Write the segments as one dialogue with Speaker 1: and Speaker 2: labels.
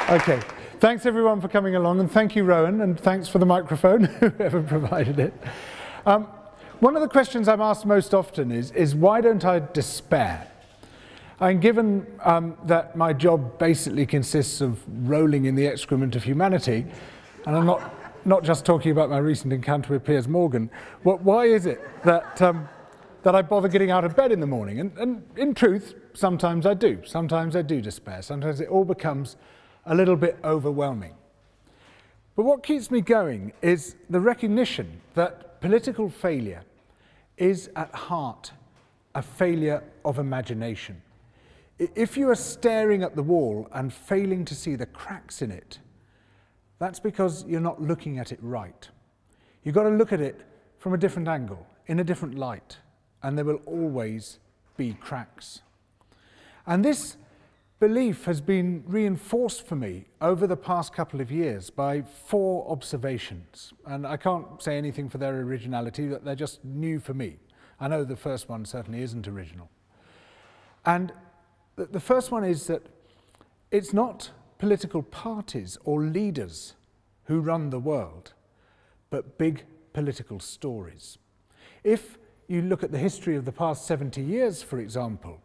Speaker 1: Okay, thanks everyone for coming along, and thank you, Rowan, and thanks for the microphone, whoever provided it. One of the questions I'm asked most often is why don't I despair? And given that my job basically consists of rolling in the excrement of humanity, and I'm not just talking about my recent encounter with Piers Morgan, why is it that I bother getting out of bed in the morning? And in truth, sometimes I do. Sometimes I do despair. Sometimes it all becomes a little bit overwhelming. But what keeps me going is the recognition that political failure is at heart a failure of imagination. If you are staring at the wall and failing to see the cracks in it, that's because you're not looking at it right. You've got to look at it from a different angle, in a different light, and there will always be cracks. And this belief has been reinforced for me over the past couple of years by 4 observations. And I can't say anything for their originality, that they're just new for me. I know the first one certainly isn't original. And the first one is that it's not political parties or leaders who run the world, but big political stories. If you look at the history of the past 70 years, for example,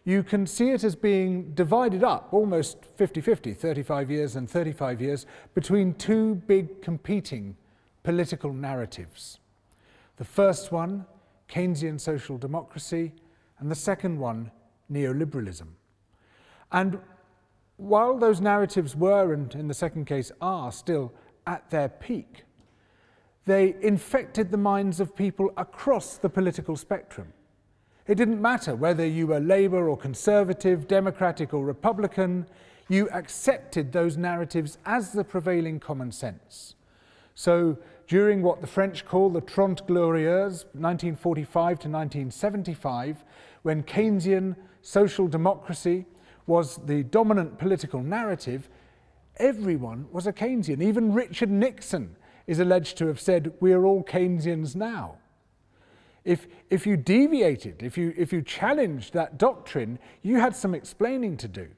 Speaker 1: you can see it as being divided up, almost 50-50, 35 years and 35 years, between 2 big competing political narratives. The first one, Keynesian social democracy, and the second one, neoliberalism. And while those narratives were, and in the second case are, still at their peak, they infected the minds of people across the political spectrum. It didn't matter whether you were Labour or Conservative, Democratic or Republican, you accepted those narratives as the prevailing common sense. So during what the French call the Trente Glorieuses, 1945 to 1975, when Keynesian social democracy was the dominant political narrative, everyone was a Keynesian. Even Richard Nixon is alleged to have said, "We are all Keynesians now." If you deviated, if you challenged that doctrine, you had some explaining to do.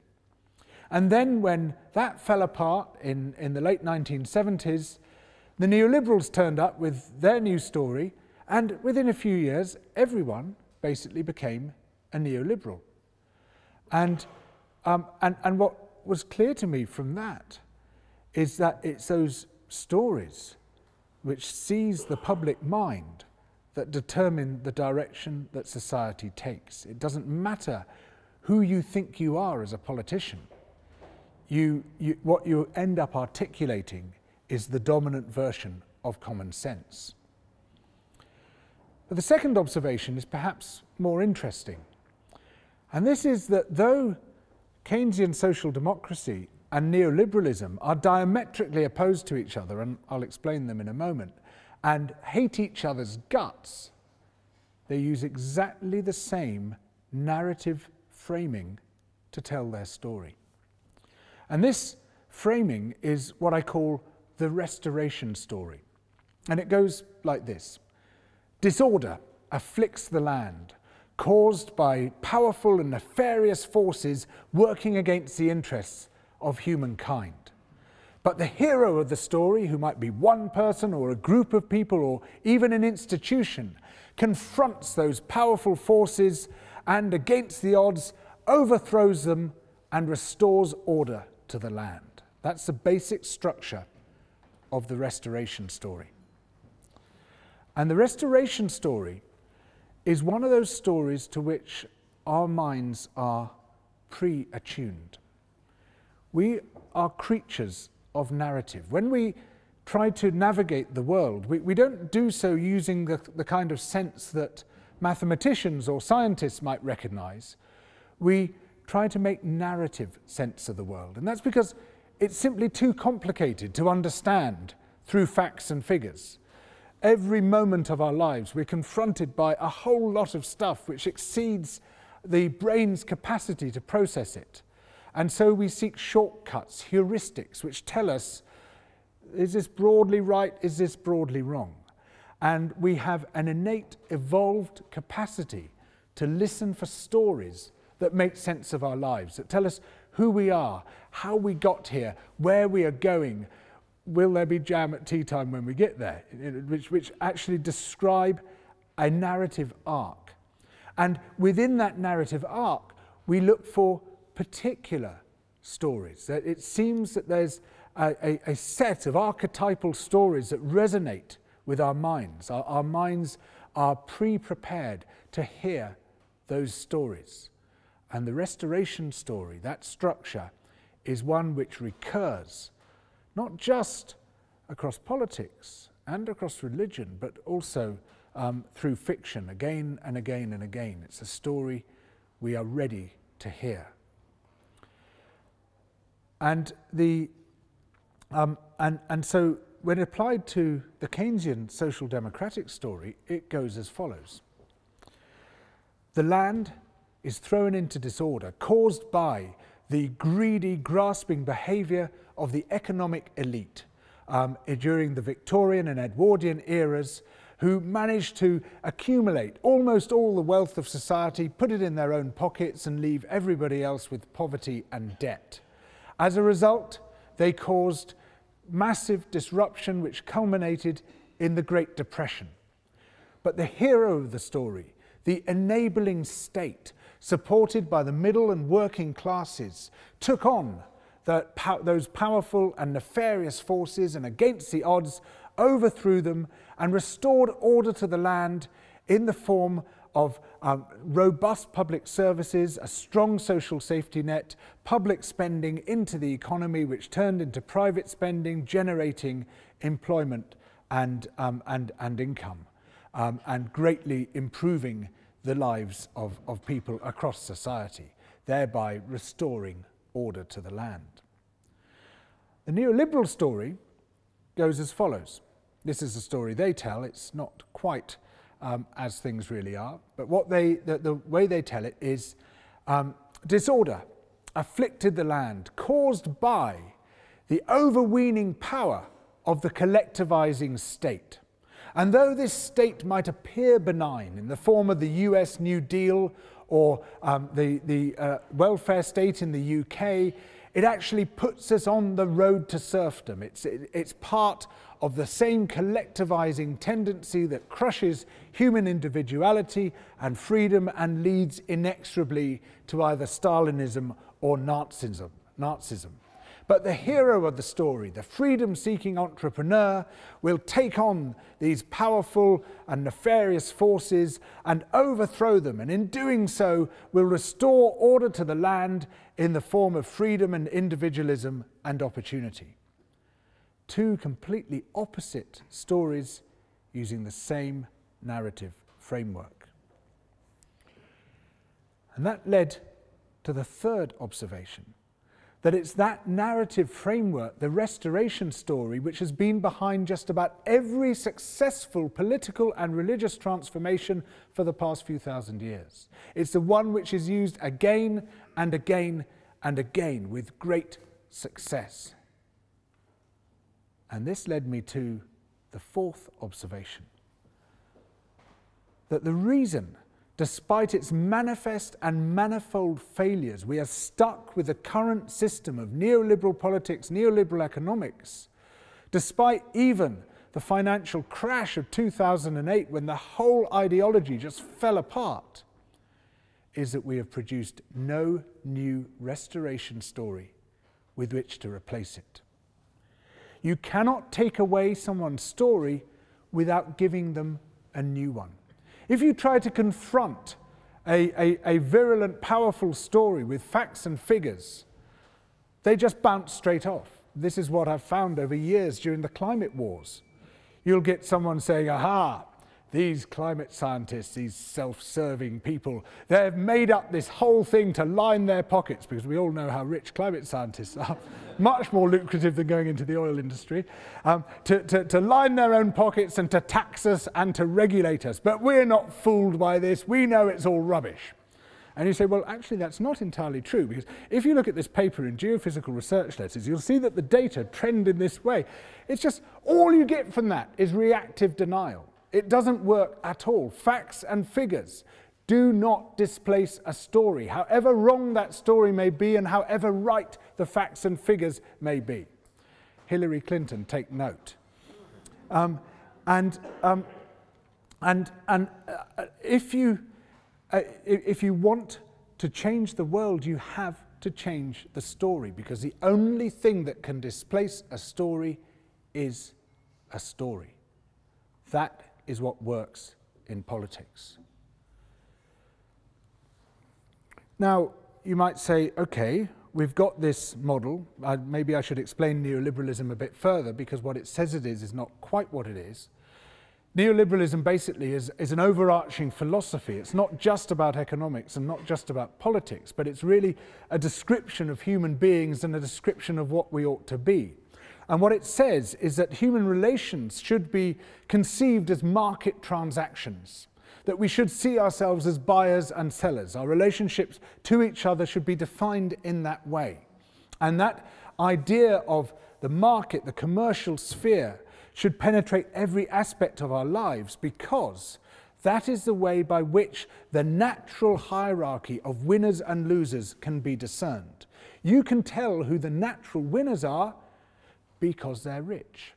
Speaker 1: And then when that fell apart in the late 1970s, the neoliberals turned up with their new story, and within a few years, everyone basically became a neoliberal. And what was clear to me from that is that it's those stories which seize the public mind that determine the direction that society takes. It doesn't matter who you think you are as a politician. What you end up articulating is the dominant version of common sense. But the second observation is perhaps more interesting. And this is that though Keynesian social democracy and neoliberalism are diametrically opposed to each other, and I'll explain them in a moment, and hate each other's guts, they use exactly the same narrative framing to tell their story. And this framing is what I call the restoration story. And it goes like this. Disorder afflicts the land, caused by powerful and nefarious forces working against the interests of humankind. But the hero of the story, who might be one person or a group of people or even an institution, confronts those powerful forces and, against the odds, overthrows them and restores order to the land. That's the basic structure of the restoration story. And the restoration story is one of those stories to which our minds are pre-attuned. We are creatures of narrative. When we try to navigate the world, we don't do so using the kind of sense that mathematicians or scientists might recognize. We try to make narrative sense of the world. And that's because it's simply too complicated to understand through facts and figures. Every moment of our lives, we're confronted by a whole lot of stuff which exceeds the brain's capacity to process it. And so we seek shortcuts, heuristics, which tell us, is this broadly right, is this broadly wrong? And we have an innate, evolved capacity to listen for stories that make sense of our lives, that tell us who we are, how we got here, where we are going, will there be jam at tea time when we get there, which actually describe a narrative arc. And within that narrative arc, we look for particular stories. It seems that there's a set of archetypal stories that resonate with our minds. Our minds are pre-prepared to hear those stories. And the restoration story, that structure, is one which recurs, not just across politics and across religion, but also through fiction, again and again and again. It's a story we are ready to hear. And so when applied to the Keynesian social democratic story, it goes as follows. The land is thrown into disorder caused by the greedy, grasping behaviour of the economic elite during the Victorian and Edwardian eras, who managed to accumulate almost all the wealth of society, put it in their own pockets and leave everybody else with poverty and debt. As a result, they caused massive disruption which culminated in the Great Depression. But the hero of the story, the enabling state, supported by the middle and working classes, took on those powerful and nefarious forces and against the odds overthrew them and restored order to the land in the form of robust public services, a strong social safety net, public spending into the economy, which turned into private spending, generating employment and income, and greatly improving the lives of people across society, thereby restoring order to the land. The neoliberal story goes as follows. This is the story they tell. It's not quite as things really are, but what the way they tell it is disorder afflicted the land, caused by the overweening power of the collectivizing state. And though this state might appear benign in the form of the US New Deal or the welfare state in the UK, it actually puts us on the road to serfdom. It's part of the same collectivizing tendency that crushes human individuality and freedom and leads inexorably to either Stalinism or Nazism. But the hero of the story, the freedom-seeking entrepreneur, will take on these powerful and nefarious forces and overthrow them, and in doing so will restore order to the land in the form of freedom and individualism and opportunity. Two completely opposite stories using the same narrative framework. And that led to the third observation, that it's that narrative framework, the restoration story, which has been behind just about every successful political and religious transformation for the past few thousand years. It's the one which is used again and again and again with great success. And this led me to the fourth observation, that the reason, despite its manifest and manifold failures, we are stuck with the current system of neoliberal politics, neoliberal economics, despite even the financial crash of 2008 when the whole ideology just fell apart, is that we have produced no new restoration story with which to replace it. You cannot take away someone's story without giving them a new one. If you try to confront a virulent, powerful story with facts and figures, they just bounce straight off. This is what I've found over years during the climate wars. You'll get someone saying, aha, these climate scientists, these self-serving people, they've made up this whole thing to line their pockets, because we all know how rich climate scientists are, much more lucrative than going into the oil industry, to line their own pockets and to tax us and to regulate us. But we're not fooled by this. We know it's all rubbish. And you say, well, actually, that's not entirely true, because if you look at this paper in Geophysical Research Letters, you'll see that the data trend in this way. It's just all you get from that is reactive denial. It doesn't work at all. Facts and figures do not displace a story, however wrong that story may be and however right the facts and figures may be. Hillary Clinton, take note. If you want to change the world, you have to change the story, because the only thing that can displace a story is a story. That is what works in politics. Now, you might say, okay, we've got this model. Maybe I should explain neoliberalism a bit further, because what it says it is not quite what it is. Neoliberalism basically is an overarching philosophy. It's not just about economics and not just about politics, but it's really a description of human beings and a description of what we ought to be. And what it says is that human relations should be conceived as market transactions, that we should see ourselves as buyers and sellers. Our relationships to each other should be defined in that way. And that idea of the market, the commercial sphere, should penetrate every aspect of our lives, because that is the way by which the natural hierarchy of winners and losers can be discerned. You can tell who the natural winners are because they're rich.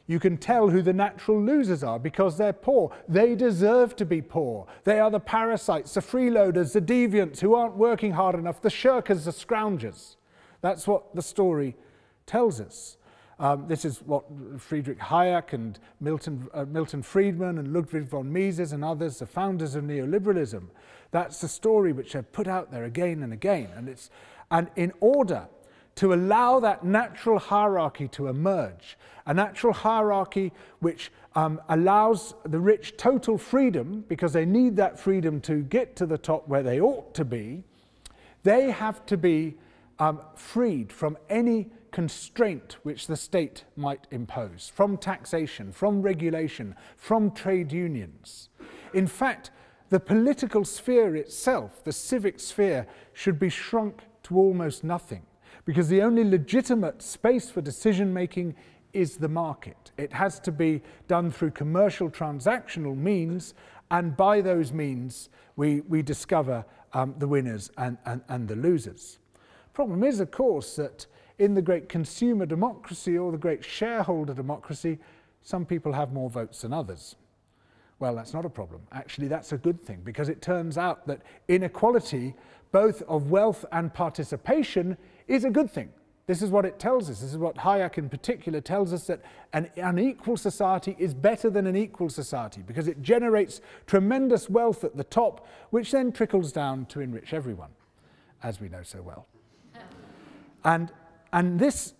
Speaker 1: You can tell who the natural losers are because they're poor. They deserve to be poor. They are the parasites, the freeloaders, the deviants who aren't working hard enough, the shirkers, the scroungers. That's what the story tells us. This is what Friedrich Hayek and Milton Friedman and Ludwig von Mises and others, the founders of neoliberalism, that's the story which they've put out there again and again. And in order to allow that natural hierarchy to emerge, a natural hierarchy which allows the rich total freedom, because they need that freedom to get to the top where they ought to be, they have to be freed from any constraint which the state might impose, from taxation, from regulation, from trade unions. In fact, the political sphere itself, the civic sphere, should be shrunk to almost nothing, because the only legitimate space for decision-making is the market. It has to be done through commercial transactional means, and by those means we discover the winners and the losers. Problem is, of course, that in the great consumer democracy or the great shareholder democracy, some people have more votes than others. Well, that's not a problem. Actually, that's a good thing, because it turns out that inequality, both of wealth and participation, is a good thing. This is what it tells us. This is what Hayek in particular tells us, that an unequal society is better than an equal society, because it generates tremendous wealth at the top, which then trickles down to enrich everyone, as we know so well. And this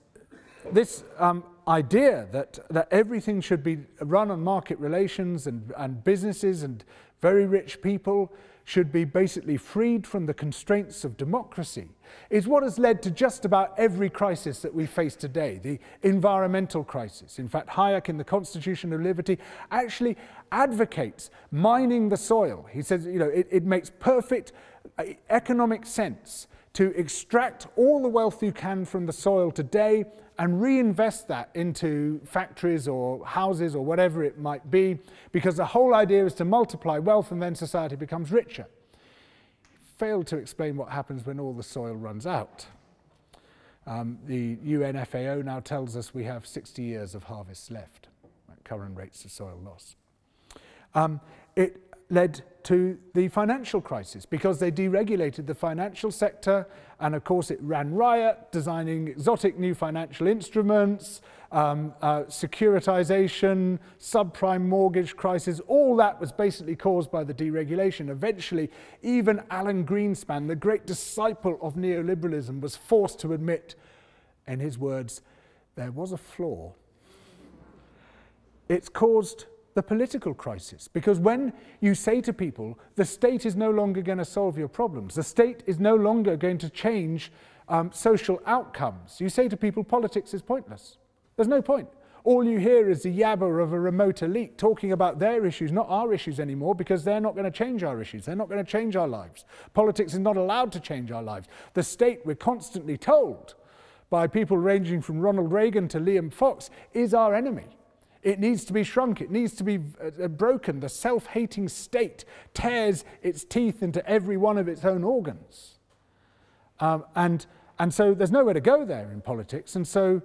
Speaker 1: idea that everything should be run on market relations and businesses and very rich people should be basically freed from the constraints of democracy is what has led to just about every crisis that we face today, the environmental crisis. In fact, Hayek in the Constitution of Liberty actually advocates mining the soil. He says, you know, it makes perfect economic sense to extract all the wealth you can from the soil today and reinvest that into factories or houses or whatever it might be, because the whole idea is to multiply wealth and then society becomes richer. Failed to explain what happens when all the soil runs out. The UN FAO now tells us we have 60 years of harvests left at current rates of soil loss. It led to the financial crisis, because they deregulated the financial sector, and of course it ran riot, designing exotic new financial instruments, securitization, subprime mortgage crisis. All that was basically caused by the deregulation. Eventually, even Alan Greenspan, the great disciple of neoliberalism, was forced to admit, in his words, there was a flaw. It's caused the political crisis, because when you say to people, the state is no longer going to solve your problems, the state is no longer going to change social outcomes, you say to people, politics is pointless. There's no point. All you hear is the yabber of a remote elite talking about their issues, not our issues anymore, because they're not going to change our issues. They're not going to change our lives. Politics is not allowed to change our lives. The state, we're constantly told by people ranging from Ronald Reagan to Liam Fox, is our enemy. It needs to be shrunk. It needs to be broken. The self-hating state tears its teeth into every one of its own organs. And so there's nowhere to go there in politics. And so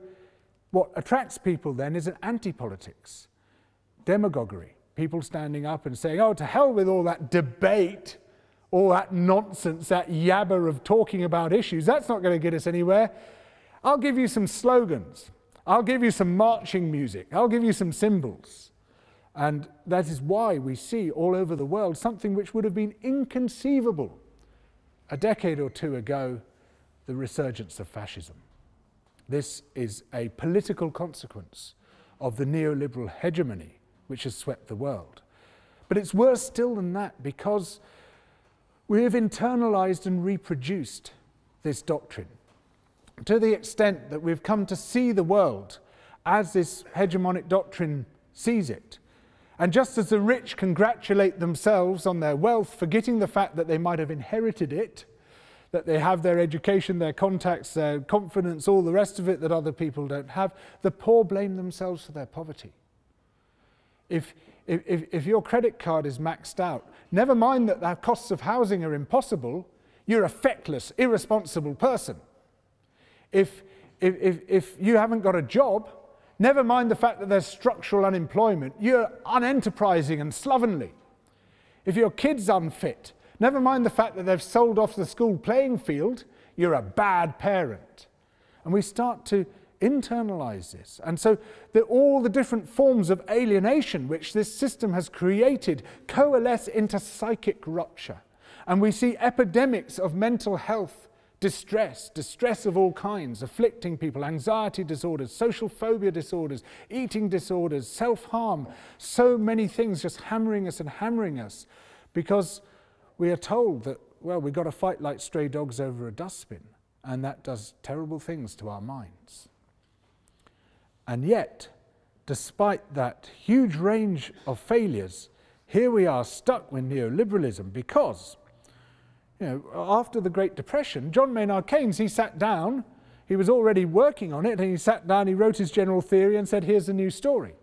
Speaker 1: what attracts people then is an anti-politics, demagoguery. People standing up and saying, oh, to hell with all that debate, all that nonsense, that yabber of talking about issues. That's not going to get us anywhere. I'll give you some slogans. I'll give you some marching music. I'll give you some symbols. And that is why we see all over the world something which would have been inconceivable a decade or two ago, the resurgence of fascism. This is a political consequence of the neoliberal hegemony which has swept the world. But it's worse still than that, because we have internalized and reproduced this doctrine to the extent that we've come to see the world as this hegemonic doctrine sees it. And just as the rich congratulate themselves on their wealth, forgetting the fact that they might have inherited it, that they have their education, their contacts, their confidence, all the rest of it that other people don't have, the poor blame themselves for their poverty. If your credit card is maxed out, never mind that the costs of housing are impossible, you're a feckless, irresponsible person. If you haven't got a job, never mind the fact that there's structural unemployment, you're unenterprising and slovenly. If your kid's unfit, never mind the fact that they've sold off the school playing field, you're a bad parent. And we start to internalize this. And so all the different forms of alienation which this system has created coalesce into psychic rupture. And we see epidemics of mental health distress of all kinds, afflicting people, anxiety disorders, social phobia disorders, eating disorders, self-harm, so many things just hammering us, because we are told that, well, we've got to fight like stray dogs over a dustbin, and that does terrible things to our minds. And yet, despite that huge range of failures, here we are stuck with neoliberalism, because after the Great Depression, John Maynard Keynes, he sat down, he was already working on it, and he sat down, he wrote his general theory and said, here's a new story.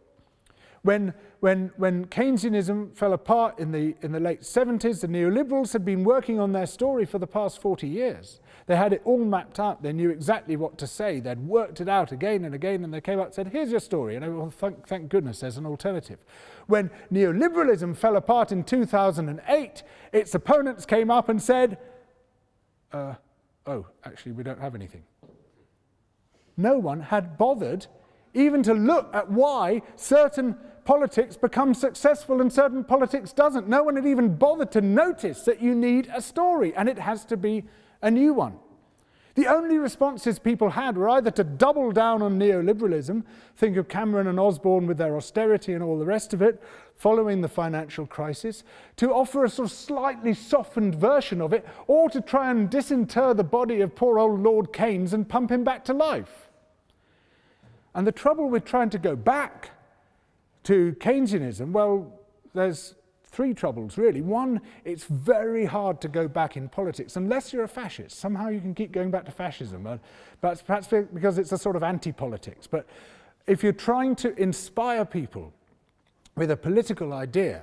Speaker 1: When Keynesianism fell apart in the late 70s, the neoliberals had been working on their story for the past 40 years. They had it all mapped out, they knew exactly what to say, they'd worked it out again and again, and they came out and said, here's your story, and everyone, thank goodness there's an alternative. When neoliberalism fell apart in 2008, its opponents came up and said, oh, actually we don't have anything. No one had bothered even to look at why certain politics becomes successful and certain politics doesn't. No one had even bothered to notice that you need a story, and it has to be a new one. The only responses people had were either to double down on neoliberalism, think of Cameron and Osborne with their austerity and all the rest of it, following the financial crisis, to offer a sort of slightly softened version of it, or to try and disinter the body of poor old Lord Keynes and pump him back to life. And the trouble with trying to go back to Keynesianism, well, there's three troubles, really. One, it's very hard to go back in politics, unless you're a fascist. Somehow you can keep going back to fascism, but perhaps because it's a sort of anti-politics. But if you're trying to inspire people with a political idea,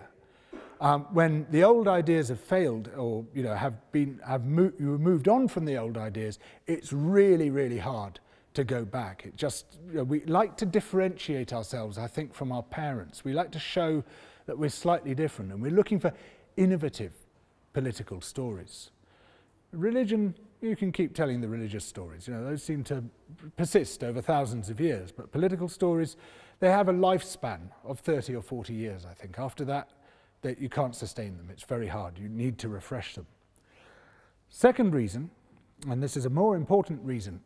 Speaker 1: when the old ideas have failed, or you moved on from the old ideas, it's really, really hard to go back. It just, we like to differentiate ourselves, I think, from our parents. We like to show that we're slightly different, and we're looking for innovative political stories. Religion, you can keep telling the religious stories. Those seem to persist over thousands of years, but political stories, they have a lifespan of 30 or 40 years, I think. After that, you can't sustain them. It's very hard. You need to refresh them. Second reason, and this is a more important reason,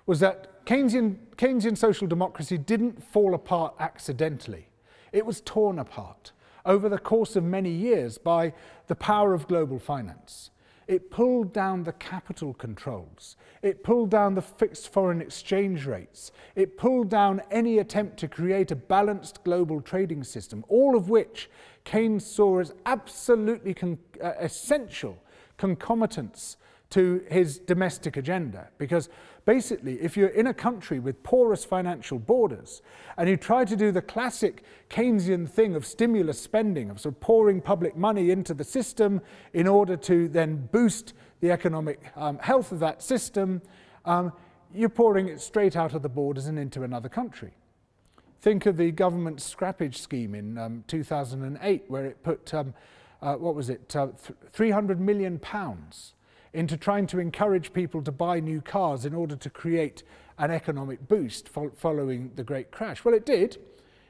Speaker 1: was that Keynesian social democracy didn't fall apart accidentally. It was torn apart over the course of many years by the power of global finance. It pulled down the capital controls. It pulled down the fixed foreign exchange rates. It pulled down any attempt to create a balanced global trading system, all of which Keynes saw as absolutely essential concomitants to his domestic agenda. Because basically, if you're in a country with porous financial borders and you try to do the classic Keynesian thing of stimulus spending, of sort of pouring public money into the system in order to then boost the economic health of that system, you're pouring it straight out of the borders and into another country. Think of the government scrappage scheme in 2008, where it put, what was it, £300 million into trying to encourage people to buy new cars in order to create an economic boost following the great crash. Well, it did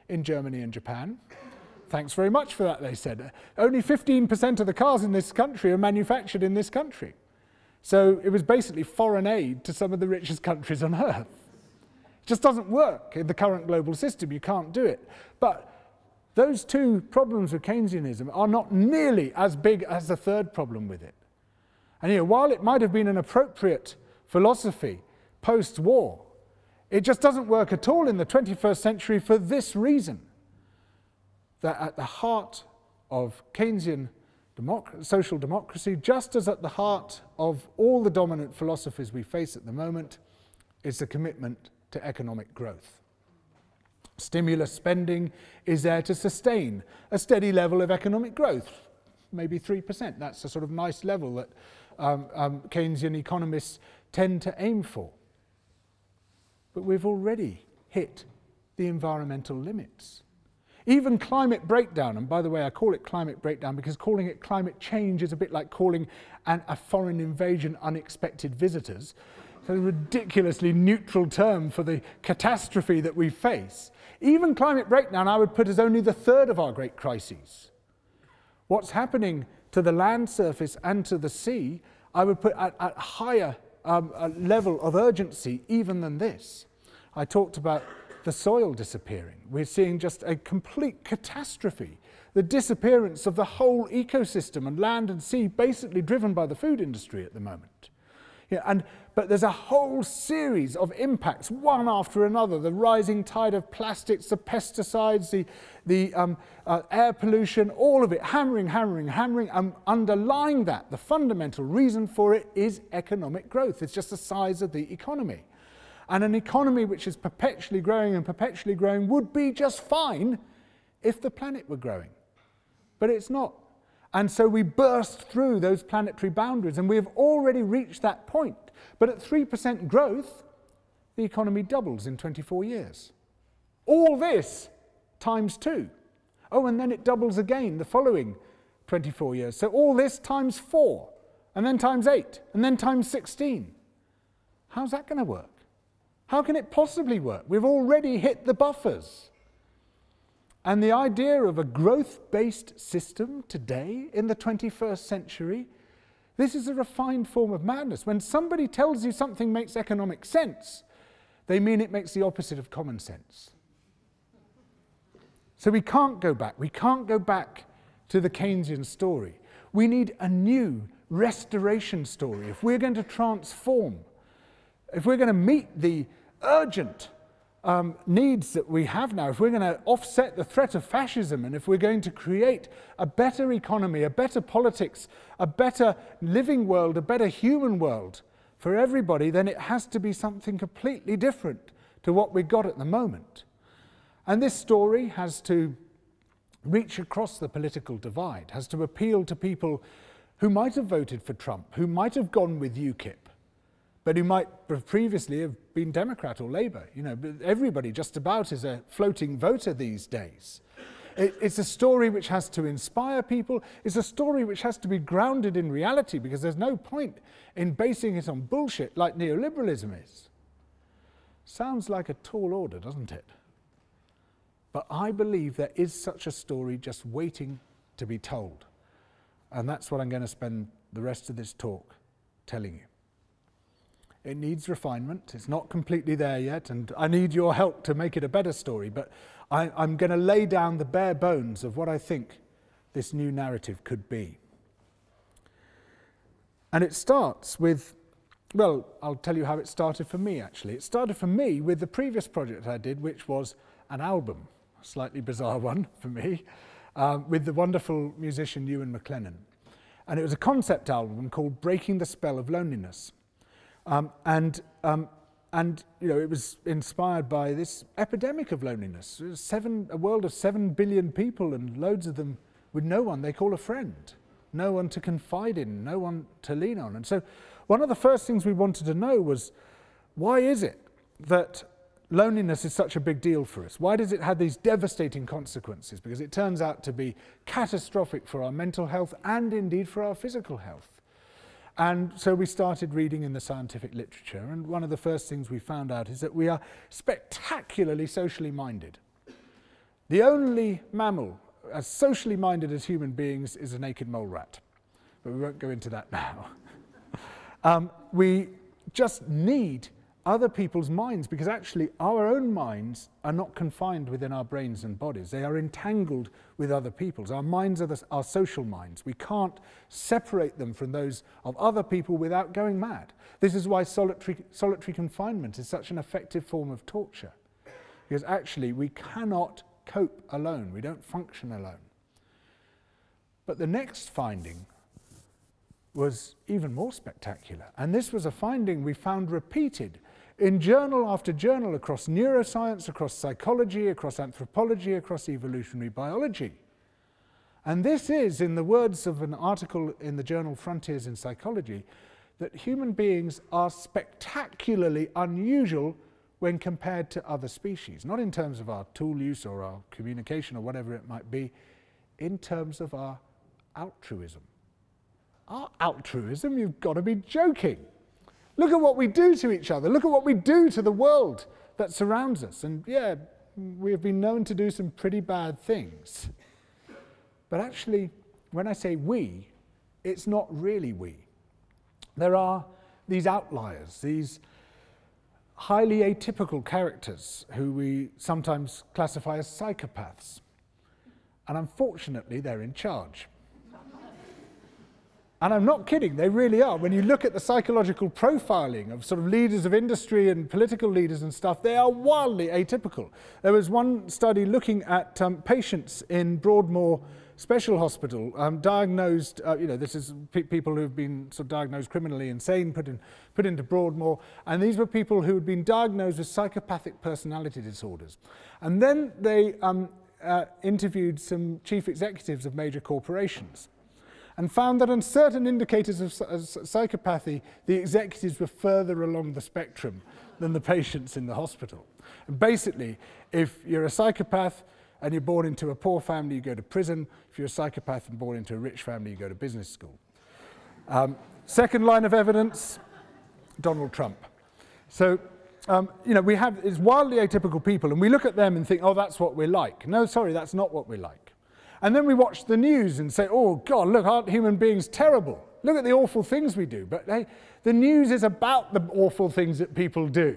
Speaker 1: in Germany and Japan. Thanks very much for that, they said. Only 15% of the cars in this country are manufactured in this country. So it was basically foreign aid to some of the richest countries on earth. It just doesn't work in the current global system. You can't do it. But those two problems with Keynesianism are not nearly as big as the third problem with it. And while it might have been an appropriate philosophy post-war, it just doesn't work at all in the 21st century for this reason, that at the heart of Keynesian social democracy, just as at the heart of all the dominant philosophies we face at the moment, is the commitment to economic growth. Stimulus spending is there to sustain a steady level of economic growth, maybe 3%. That's a sort of nice level that Keynesian economists tend to aim for. But we've already hit the environmental limits. Even climate breakdown, and by the way, I call it climate breakdown because calling it climate change is a bit like calling a foreign invasion unexpected visitors. It's a ridiculously neutral term for the catastrophe that we face. Even climate breakdown I would put as only the third of our great crises. What's happening to the land surface and to the sea, I would put at a higher level of urgency even than this. I talked about the soil disappearing. We're seeing just a complete catastrophe. The disappearance of the whole ecosystem and land and sea basically driven by the food industry at the moment. But there's a whole series of impacts, one after another, the rising tide of plastics, the pesticides, the air pollution, all of it, hammering, and underlying that, the fundamental reason for it is economic growth. It's just the size of the economy. And an economy which is perpetually growing and perpetually growing would be just fine if the planet were growing. But it's not. And so we burst through those planetary boundaries, and we have already reached that point. But at 3% growth, the economy doubles in 24 years. All this times 2. Oh, and then it doubles again the following 24 years. So all this times 4, and then times 8, and then times 16. How's that going to work? How can it possibly work? We've already hit the buffers. And the idea of a growth-based system today in the 21st century, this is a refined form of madness. When somebody tells you something makes economic sense, they mean it makes the opposite of common sense. So we can't go back. We can't go back to the Keynesian story. We need a new restoration story. If we're going to transform, if we're going to meet the urgent needs that we have now, if we're going to offset the threat of fascism, and if we're going to create a better economy, a better politics, a better living world, a better human world for everybody, then it has to be something completely different to what we've got at the moment. And this story has to reach across the political divide, has to appeal to people who might have voted for Trump, who might have gone with UKIP, but who might previously have been Democrat or Labour. Everybody just about is a floating voter these days. It's a story which has to inspire people. It's a story which has to be grounded in reality, because there's no point in basing it on bullshit like neoliberalism is. Sounds like a tall order, doesn't it? But I believe there is such a story just waiting to be told. And that's what I'm going to spend the rest of this talk telling you. It needs refinement. It's not completely there yet, and I need your help to make it a better story, but I'm going to lay down the bare bones of what I think this new narrative could be. And it starts with, well, I'll tell you how it started for me, actually. It started for me with the previous project I did, which was an album, a slightly bizarre one for me, with the wonderful musician Ewan McLennan. And it was a concept album called Breaking the Spell of Loneliness. And you know, it was inspired by this epidemic of loneliness. It was a world of 7 billion people, and loads of them with no one they call a friend, no one to confide in, no one to lean on. And so one of the first things we wanted to know was, why is it that loneliness is such a big deal for us? Why does it have these devastating consequences? Because it turns out to be catastrophic for our mental health and indeed for our physical health. And so we started reading in the scientific literature, and one of the first things we found out is that we are spectacularly socially minded. The only mammal as socially minded as human beings is a naked mole rat, but we won't go into that now. We just need other people's minds, because actually our own minds are not confined within our brains and bodies. They are entangled with other people's. Our minds are our social minds. We can't separate them from those of other people without going mad. This is why solitary confinement is such an effective form of torture, because actually we cannot cope alone. We don't function alone. But the next finding was even more spectacular, and this was a finding we found repeated in journal after journal across neuroscience, across psychology, across anthropology, across evolutionary biology. And this is, in the words of an article in the journal Frontiers in Psychology, that human beings are spectacularly unusual when compared to other species, not in terms of our tool use or our communication or whatever it might be, in terms of our altruism. Our altruism? You've got to be joking. Look at what we do to each other. Look at what we do to the world that surrounds us. And yeah, we have been known to do some pretty bad things. But actually, when I say we, it's not really we. There are these outliers, these highly atypical characters who we sometimes classify as psychopaths. And unfortunately, they're in charge. And I'm not kidding, they really are. When you look at the psychological profiling of sort of leaders of industry and political leaders and stuff, they are wildly atypical. There was one study looking at patients in Broadmoor Special Hospital, diagnosed, you know, this is people who have been sort of diagnosed criminally insane, put into Broadmoor, and these were people who had been diagnosed with psychopathic personality disorders. And then they interviewed some chief executives of major corporations, and found that on certain indicators of psychopathy, the executives were further along the spectrum than the patients in the hospital. And basically, if you're a psychopath and you're born into a poor family, you go to prison. If you're a psychopath and born into a rich family, you go to business school. Second line of evidence, Donald Trump. So, you know, we have these wildly atypical people, and we look at them and think, oh, that's what we're like. No, sorry, that's not what we're like. And then we watch the news and say, oh, God, look, aren't human beings terrible? Look at the awful things we do. But hey, the news is about the awful things that people do.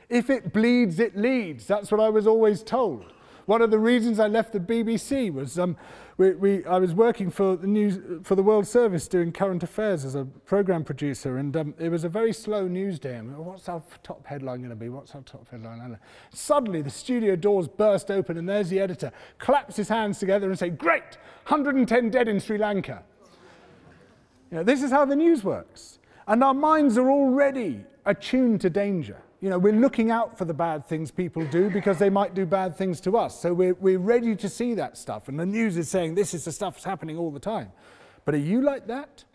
Speaker 1: If it bleeds, it leads. That's what I was always told. One of the reasons I left the BBC was I was working for the World Service doing current affairs as a program producer, and it was a very slow news day. And what's our top headline going to be? What's our top headline? Suddenly, the studio doors burst open, and there's the editor, claps his hands together and say, "Great, 110 dead in Sri Lanka." You know, this is how the news works, and our minds are already attuned to danger. You know, we're looking out for the bad things people do because they might do bad things to us. So we're ready to see that stuff. And the news is saying this is the stuff that's happening all the time. But are you like that?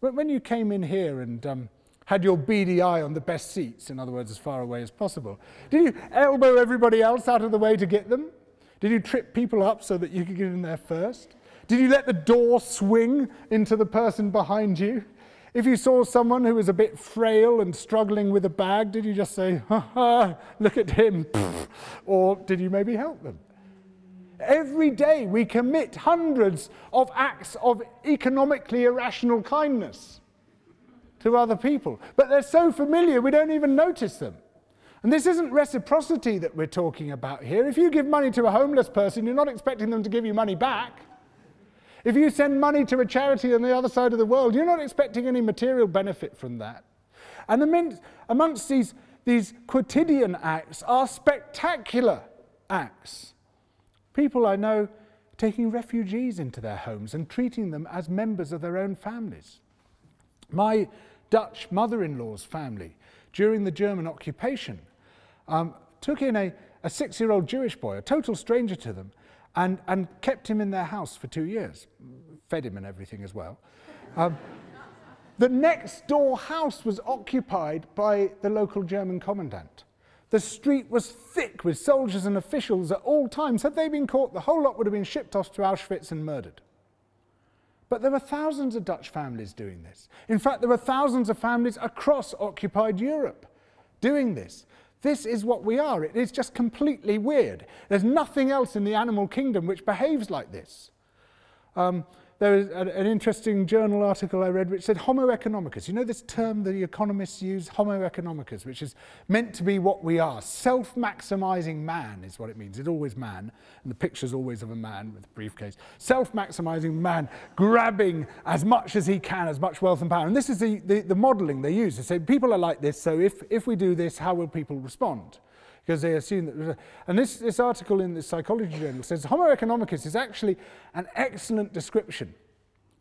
Speaker 1: When you came in here and had your beady eye on the best seats, in other words, as far away as possible, did you elbow everybody else out of the way to get them? Did you trip people up so that you could get in there first? Did you let the door swing into the person behind you? If you saw someone who was a bit frail and struggling with a bag, did you just say, ha ha, look at him, or did you maybe help them? Every day we commit hundreds of acts of economically irrational kindness to other people, but they're so familiar we don't even notice them. And this isn't reciprocity that we're talking about here. If you give money to a homeless person, you're not expecting them to give you money back. If you send money to a charity on the other side of the world, you're not expecting any material benefit from that. And amongst these quotidian acts are spectacular acts. People I know taking refugees into their homes and treating them as members of their own families. My Dutch mother-in-law's family, during the German occupation, took in a 6-year-old Jewish boy, a total stranger to them, and kept him in their house for 2 years, fed him and everything as well. The next door house was occupied by the local German commandant. The street was thick with soldiers and officials at all times. Had they been caught, the whole lot would have been shipped off to Auschwitz and murdered. But there were thousands of Dutch families doing this. In fact, there were thousands of families across occupied Europe doing this. This is what we are. It is just completely weird. There's nothing else in the animal kingdom which behaves like this. There is an interesting journal article I read which said Homo Economicus. You know this term the economists use, Homo Economicus, which is meant to be what we are. Self-maximizing man is what it means. It's always man, and the picture's always of a man with a briefcase. Self-maximizing man, grabbing as much as he can, as much wealth and power. And this is the modeling they use. They say people are like this, so if we do this, how will people respond? Because they assume that, and this article in the Psychology Journal says Homo economicus is actually an excellent description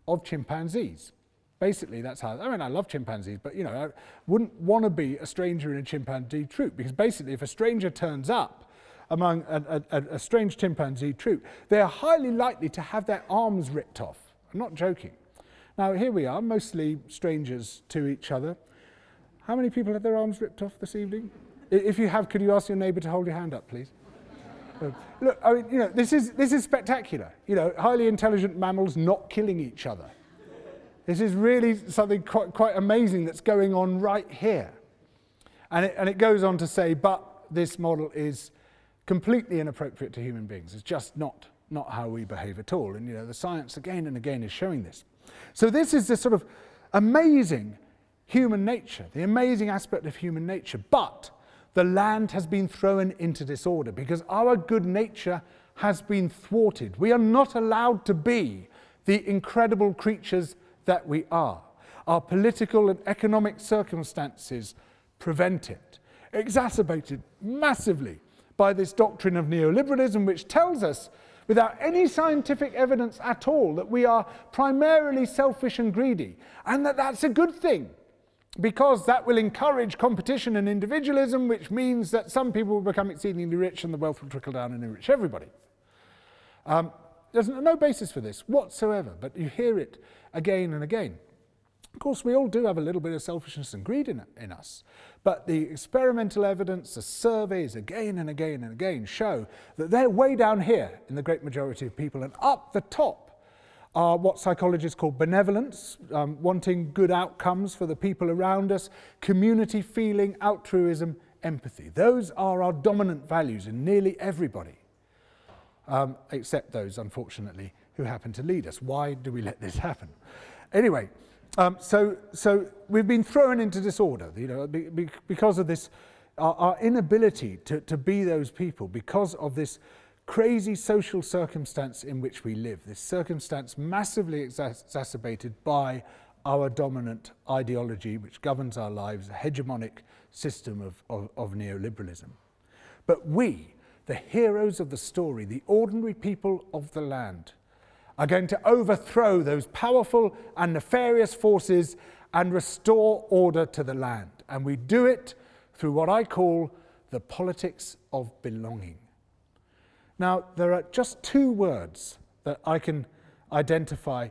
Speaker 1: of chimpanzees. Basically, that's how, I mean, I love chimpanzees, but you know, I wouldn't want to be a stranger in a chimpanzee troop, because basically if a stranger turns up among a strange chimpanzee troop, they are highly likely to have their arms ripped off. I'm not joking. Now, here we are, mostly strangers to each other. How many people had their arms ripped off this evening? If you have, could you ask your neighbour to hold your hand up, please? Look, I mean, you know, this is spectacular. You know, highly intelligent mammals not killing each other. This is really something quite amazing that's going on right here. And it goes on to say, but this model is completely inappropriate to human beings. It's just not how we behave at all. And you know, the science again and again is showing this. So this is the sort of amazing human nature, the amazing aspect of human nature. But the land has been thrown into disorder because our good nature has been thwarted. We are not allowed to be the incredible creatures that we are. Our political and economic circumstances prevent it, exacerbated massively by this doctrine of neoliberalism, which tells us, without any scientific evidence at all, that we are primarily selfish and greedy, and that that's a good thing, because that will encourage competition and individualism, which means that some people will become exceedingly rich and the wealth will trickle down and enrich everybody. There's no basis for this whatsoever, but you hear it again and again. Of course, we all do have a little bit of selfishness and greed in us, but the experimental evidence, the surveys again and again and again show that they're way down here in the great majority of people, and up the top are what psychologists call benevolence, wanting good outcomes for the people around us, community feeling, altruism, empathy. Those are our dominant values in nearly everybody, except those, unfortunately, who happen to lead us. Why do we let this happen? Anyway, so we've been thrown into disorder, you know, because of this, our inability to be those people, because of this crazy social circumstance in which we live, this circumstance massively exacerbated by our dominant ideology which governs our lives, a hegemonic system of neoliberalism. But we, the heroes of the story, the ordinary people of the land, are going to overthrow those powerful and nefarious forces and restore order to the land. And we do it through what I call the politics of belonging. Now, there are just two words that I can identify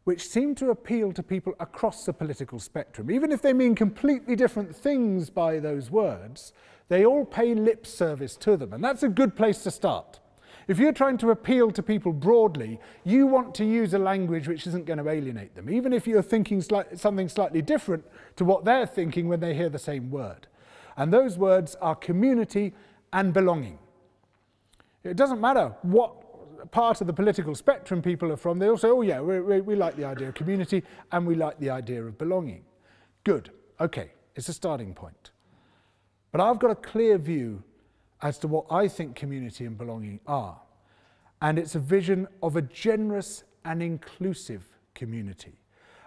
Speaker 1: which seem to appeal to people across the political spectrum. Even if they mean completely different things by those words, they all pay lip service to them, and that's a good place to start. If you're trying to appeal to people broadly, you want to use a language which isn't going to alienate them, even if you're thinking something slightly different to what they're thinking when they hear the same word. And those words are community and belonging. It doesn't matter what part of the political spectrum people are from, they all say, oh yeah, we like the idea of community and we like the idea of belonging. Good, okay, it's a starting point. But I've got a clear view as to what I think community and belonging are. And it's a vision of a generous and inclusive community.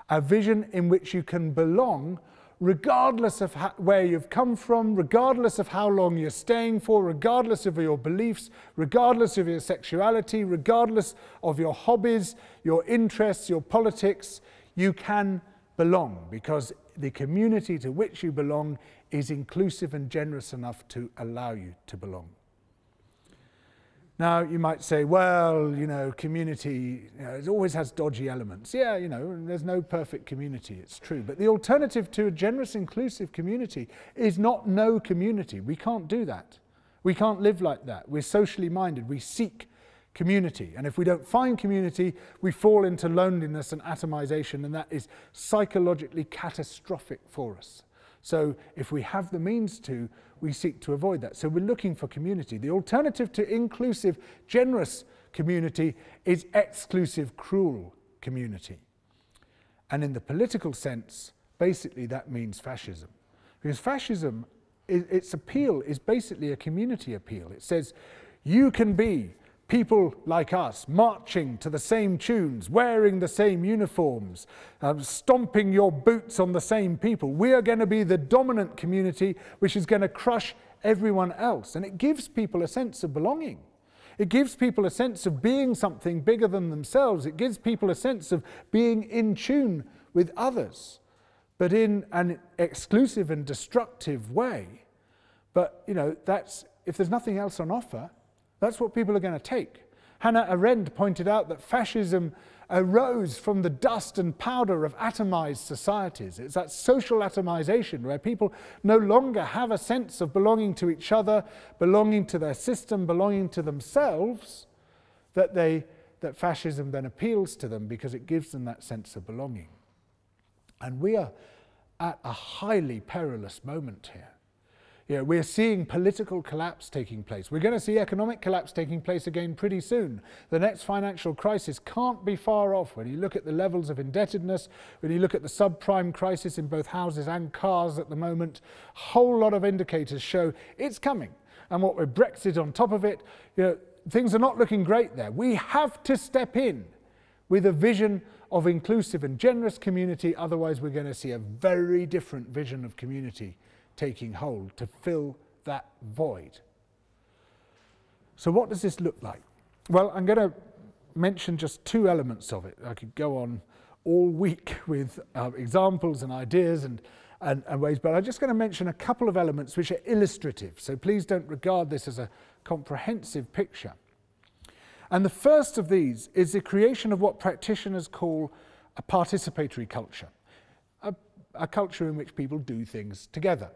Speaker 1: A vision in which you can belong regardless of where you've come from, regardless of how long you're staying for, regardless of your beliefs, regardless of your sexuality, regardless of your hobbies, your interests, your politics, you can belong, because the community to which you belong is inclusive and generous enough to allow you to belong. Now, you might say, well, you know, community, you know, it always has dodgy elements. Yeah, you know, there's no perfect community, it's true. But the alternative to a generous, inclusive community is not no community. We can't do that. We can't live like that. We're socially minded. We seek community. And if we don't find community, we fall into loneliness and atomization, and that is psychologically catastrophic for us. So if we have the means to, we seek to avoid that. So we're looking for community. The alternative to inclusive, generous community is exclusive, cruel community. And in the political sense, basically that means fascism. Because fascism, its appeal is basically a community appeal. It says, you can be people like us, marching to the same tunes, wearing the same uniforms, stomping your boots on the same people. We are going to be the dominant community which is going to crush everyone else. And it gives people a sense of belonging. It gives people a sense of being something bigger than themselves. It gives people a sense of being in tune with others, but in an exclusive and destructive way. But, you know, if there's nothing else on offer, that's what people are going to take. Hannah Arendt pointed out that fascism arose from the dust and powder of atomized societies. It's that social atomization where people no longer have a sense of belonging to each other, belonging to their system, belonging to themselves, that fascism then appeals to them because it gives them that sense of belonging. And we are at a highly perilous moment here. You know, we're seeing political collapse taking place. We're going to see economic collapse taking place again pretty soon. The next financial crisis can't be far off when you look at the levels of indebtedness, when you look at the subprime crisis in both houses and cars at the moment. A whole lot of indicators show it's coming. And what with Brexit on top of it, you know, things are not looking great there. We have to step in with a vision of inclusive and generous community, otherwise we're going to see a very different vision of community taking hold to fill that void. So what does this look like? Well, I'm going to mention just two elements of it. I could go on all week with examples and ideas and ways, but I'm just going to mention a couple of elements which are illustrative. So please don't regard this as a comprehensive picture. And the first of these is the creation of what practitioners call a participatory culture, a culture in which people do things together.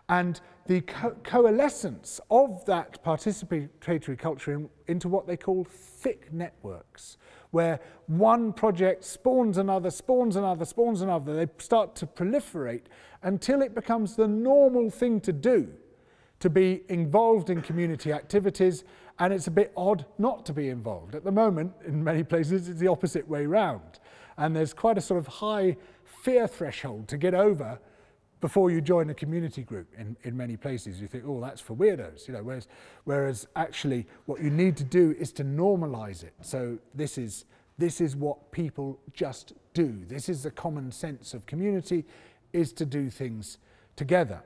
Speaker 1: And the coalescence of that participatory culture into what they call thick networks, where one project spawns another, spawns another, spawns another. They start to proliferate until it becomes the normal thing to do, to be involved in community activities, and it's a bit odd not to be involved. At the moment, in many places, it's the opposite way round. And there's quite a sort of high fear threshold to get over before you join a community group in many places. You think, oh, that's for weirdos, you know, whereas actually what you need to do is to normalize it. So this is what people just do. This is the common sense of community, is to do things together.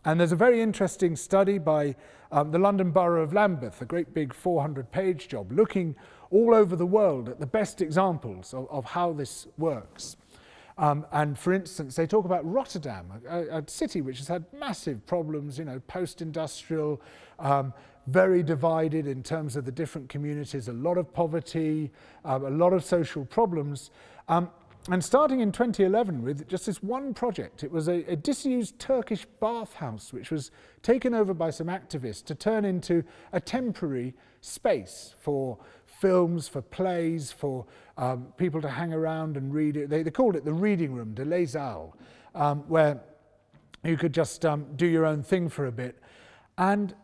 Speaker 1: And there's a very interesting study by the London Borough of Lambeth, a great big 400-page job, looking all over the world at the best examples of how this works. And for instance, they talk about Rotterdam, a city which has had massive problems, you know, post-industrial, very divided in terms of the different communities, a lot of poverty, a lot of social problems. And starting in 2011 with just this one project, it was a disused Turkish bathhouse which was taken over by some activists to turn into a temporary space for films, for plays, for people to hang around and read it. They called it the reading room, de les Halles, where you could just do your own thing for a bit. And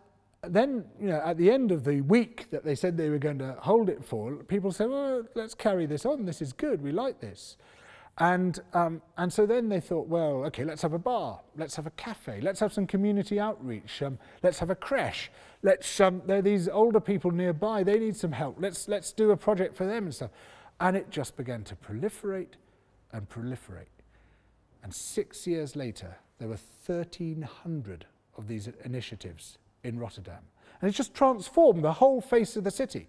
Speaker 1: then, you know, at the end of the week that they said they were going to hold it for, people said, well, let's carry this on. This is good. We like this. And so then they thought, well, okay, let's have a bar, let's have a cafe, let's have some community outreach, let's have a creche, there are these older people nearby, they need some help, let's do a project for them and stuff. And it just began to proliferate and proliferate. And 6 years later, There were 1,300 of these initiatives in Rotterdam. And it's just transformed the whole face of the city,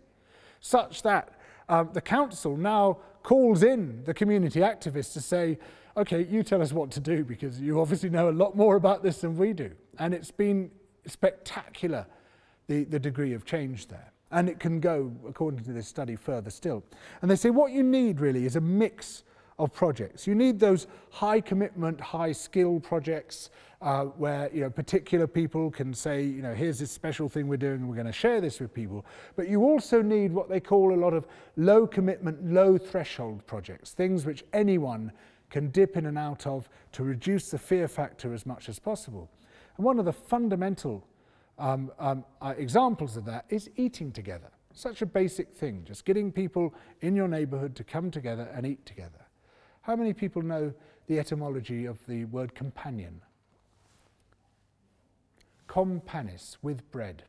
Speaker 1: such that the council now calls in the community activists to say, okay, you tell us what to do, because you obviously know a lot more about this than we do. And it's been spectacular, the degree of change there. And it can go, according to this study, further still. And they say what you need really is a mix of projects. You need those high commitment, high skill projects where particular people can say, here's this special thing we're doing and we're going to share this with people. But you also need what they call a lot of low commitment, low threshold projects, things which anyone can dip in and out of to reduce the fear factor as much as possible. And one of the fundamental examples of that is eating together. Such a basic thing, just getting people in your neighborhood to come together and eat together. How many people know the etymology of the word companion? Companis, with bread.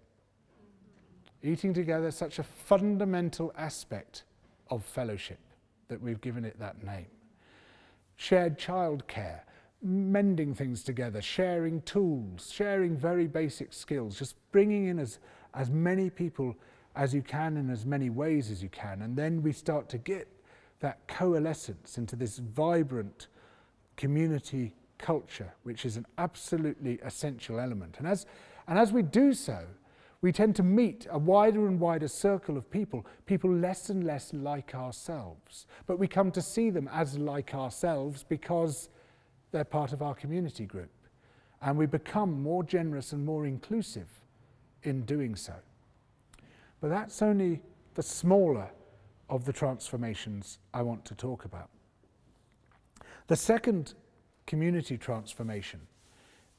Speaker 1: Eating together, such a fundamental aspect of fellowship that we've given it that name. Shared childcare, mending things together, sharing tools, sharing very basic skills, just bringing in as many people as you can in as many ways as you can, and then we start to get that coalescence into this vibrant community culture, which is an absolutely essential element. And as we do so, we tend to meet a wider and wider circle of people less and less like ourselves. But we come to see them as like ourselves because they're part of our community group. And we become more generous and more inclusive in doing so. But that's only the smaller of the transformations I want to talk about. The second community transformation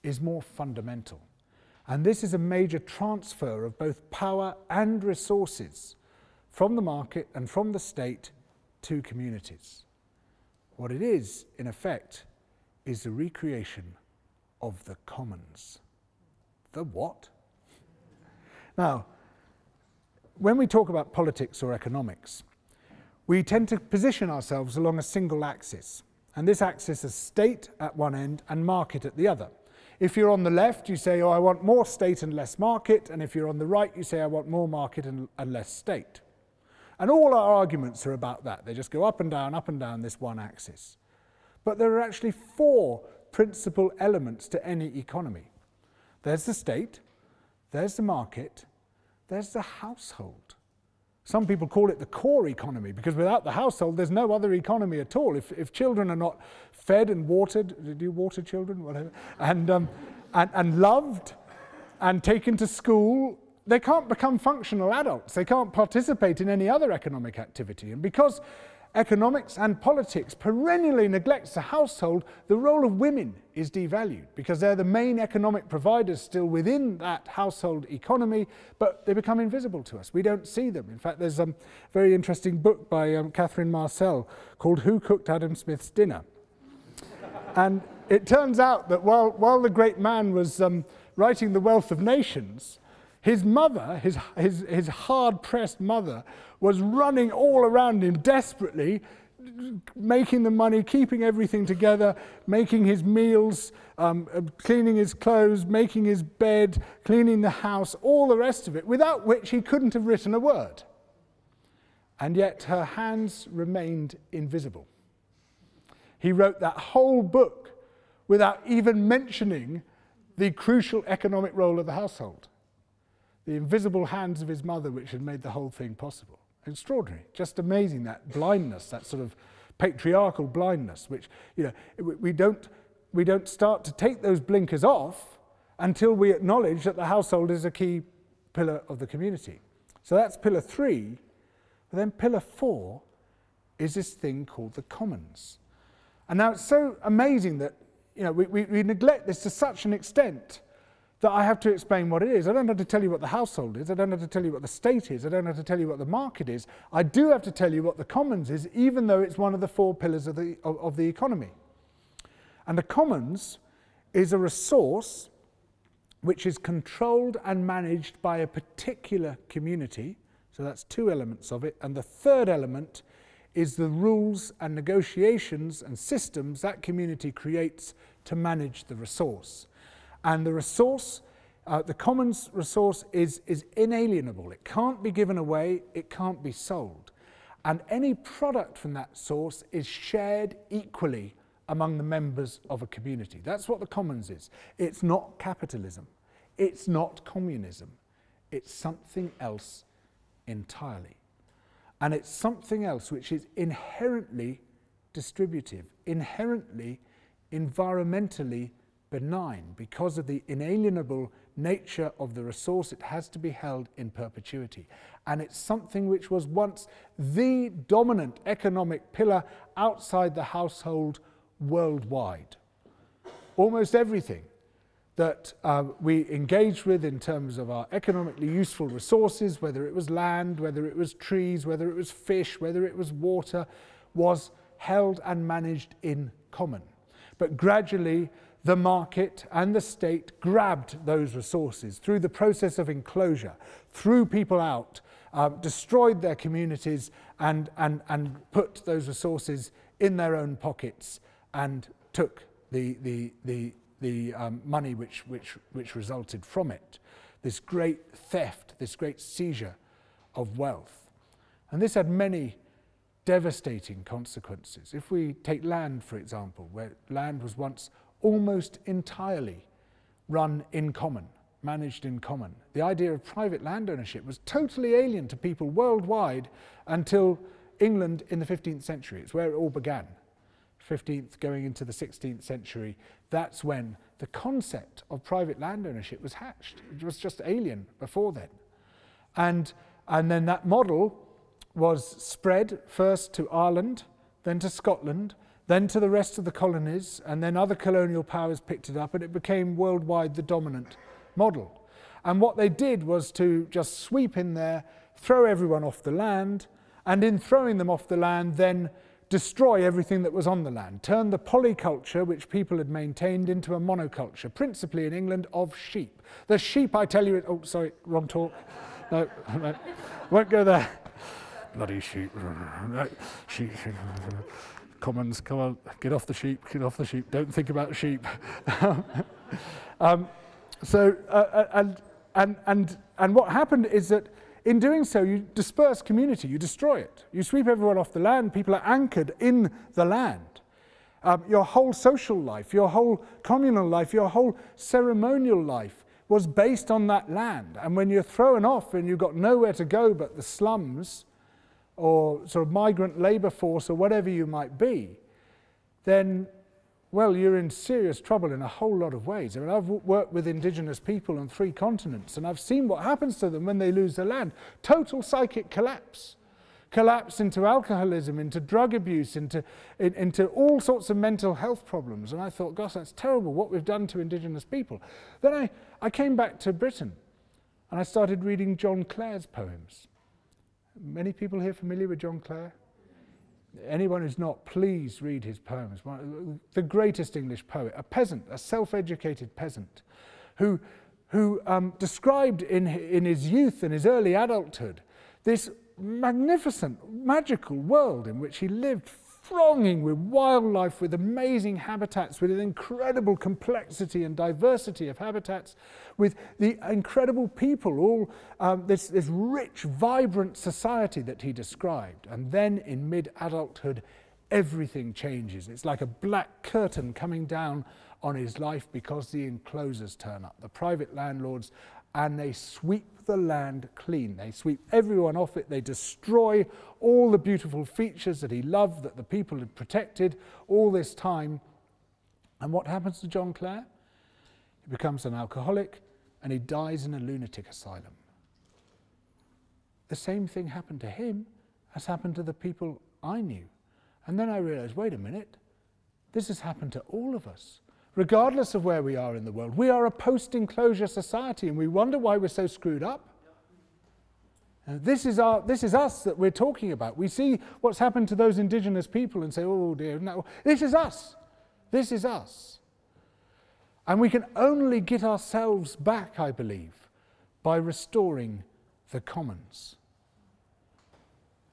Speaker 1: is more fundamental. And this is a major transfer of both power and resources from the market and from the state to communities. What it is, in effect, is the recreation of the commons. The what? Now, when we talk about politics or economics, we tend to position ourselves along a single axis. And this axis is state at one end and market at the other. If you're on the left, you say, oh, I want more state and less market. And if you're on the right, you say, I want more market and less state. And all our arguments are about that. They just go up and down this one axis. But there are actually four principal elements to any economy. There's the state, there's the market, there's the household. Some people call it the core economy, because without the household, there's no other economy at all. If children are not fed and watered, do you water children? Whatever, and loved and taken to school, they can't become functional adults. They can't participate in any other economic activity. And because economics and politics perennially neglects the household, the role of women is devalued, because they're the main economic providers still within that household economy, but they become invisible to us. We don't see them. In fact, there's a very interesting book by Catherine Marcel called Who Cooked Adam Smith's Dinner? And it turns out that while the great man was writing The Wealth of Nations, his mother, his hard-pressed mother, was running all around him desperately, making the money, keeping everything together, making his meals, cleaning his clothes, making his bed, cleaning the house, all the rest of it, without which he couldn't have written a word. And yet her hands remained invisible. He wrote that whole book without even mentioning the crucial economic role of the household. The invisible hands of his mother, which had made the whole thing possible. Extraordinary, just amazing, that blindness, that sort of patriarchal blindness, which, we don't start to take those blinkers off until we acknowledge that the household is a key pillar of the community. So that's pillar 3. But then pillar 4 is this thing called the commons. And now it's so amazing that we neglect this to such an extent that I have to explain what it is. I don't have to tell you what the household is. I don't have to tell you what the state is. I don't have to tell you what the market is. I do have to tell you what the commons is, even though it's one of the 4 pillars of the economy. And the commons is a resource which is controlled and managed by a particular community. So that's 2 elements of it. And the third element is the rules and negotiations and systems that community creates to manage the resource. And the resource, the commons resource is inalienable. It can't be given away, it can't be sold. And any product from that source is shared equally among the members of a community. That's what the commons is. It's not capitalism. It's not communism. It's something else entirely. And it's something else which is inherently distributive, inherently environmentally benign. Because of the inalienable nature of the resource, it has to be held in perpetuity. And it's something which was once the dominant economic pillar outside the household worldwide. Almost everything that we engaged with in terms of our economically useful resources, whether it was land, whether it was trees, whether it was fish, whether it was water, was held and managed in common. But gradually, the market and the state grabbed those resources through the process of enclosure, threw people out, destroyed their communities, and put those resources in their own pockets and took the money which resulted from it. This great theft, this great seizure of wealth. And this had many devastating consequences. If we take land, for example, where land was once almost entirely run in common, managed in common. The idea of private land ownership was totally alien to people worldwide until England in the 15th century. It's where it all began. 15th going into the 16th century, that's when the concept of private land ownership was hatched. It was just alien before then. And then that model was spread first to Ireland, then to Scotland, then to the rest of the colonies, and then other colonial powers picked it up, and it became worldwide the dominant model. And what they did was to just sweep in there, throw everyone off the land, and in throwing them off the land, then destroy everything that was on the land, turn the polyculture which people had maintained into a monoculture, principally in England, of sheep. The sheep, I tell you, oh, sorry, wrong talk. No, won't go there. Bloody sheep. Sheep. Commons, come on, get off the sheep, get off the sheep, don't think about sheep. And what happened is that in doing so, you disperse community, you destroy it. You sweep everyone off the land, people are anchored in the land. Your whole social life, your whole communal life, your whole ceremonial life was based on that land. And when you're thrown off and you've got nowhere to go but the slums, or sort of migrant labour force, or whatever you might be, then, well, you're in serious trouble in a whole lot of ways. I mean, I've worked with indigenous people on 3 continents, and I've seen what happens to them when they lose their land. Total psychic collapse. Collapse into alcoholism, into drug abuse, into all sorts of mental health problems. And I thought, gosh, that's terrible, what we've done to indigenous people. Then I came back to Britain, and I started reading John Clare's poems. Many people here familiar with John Clare? Anyone who's not, please read his poems. The greatest English poet, a peasant, a self-educated peasant, who described in his youth and his early adulthood this magnificent, magical world in which he lived, thronging with wildlife, with amazing habitats, with an incredible complexity and diversity of habitats, with the incredible people, all this rich, vibrant society that he described. And then in mid-adulthood, everything changes. It's like a black curtain coming down on his life because the enclosures turn up, the private landlords, and they sweep the land clean. They sweep everyone off it. They destroy all the beautiful features that he loved, that the people had protected all this time. And what happens to John Clare? He becomes an alcoholic and he dies in a lunatic asylum. The same thing happened to him as happened to the people I knew. And then I realized, wait a minute, this has happened to all of us. Regardless of where we are in the world, we are a post-enclosure society, and we wonder why we're so screwed up. This is us that we're talking about. We see what's happened to those indigenous people and say, oh dear, no, this is us. This is us. And we can only get ourselves back, I believe, by restoring the commons.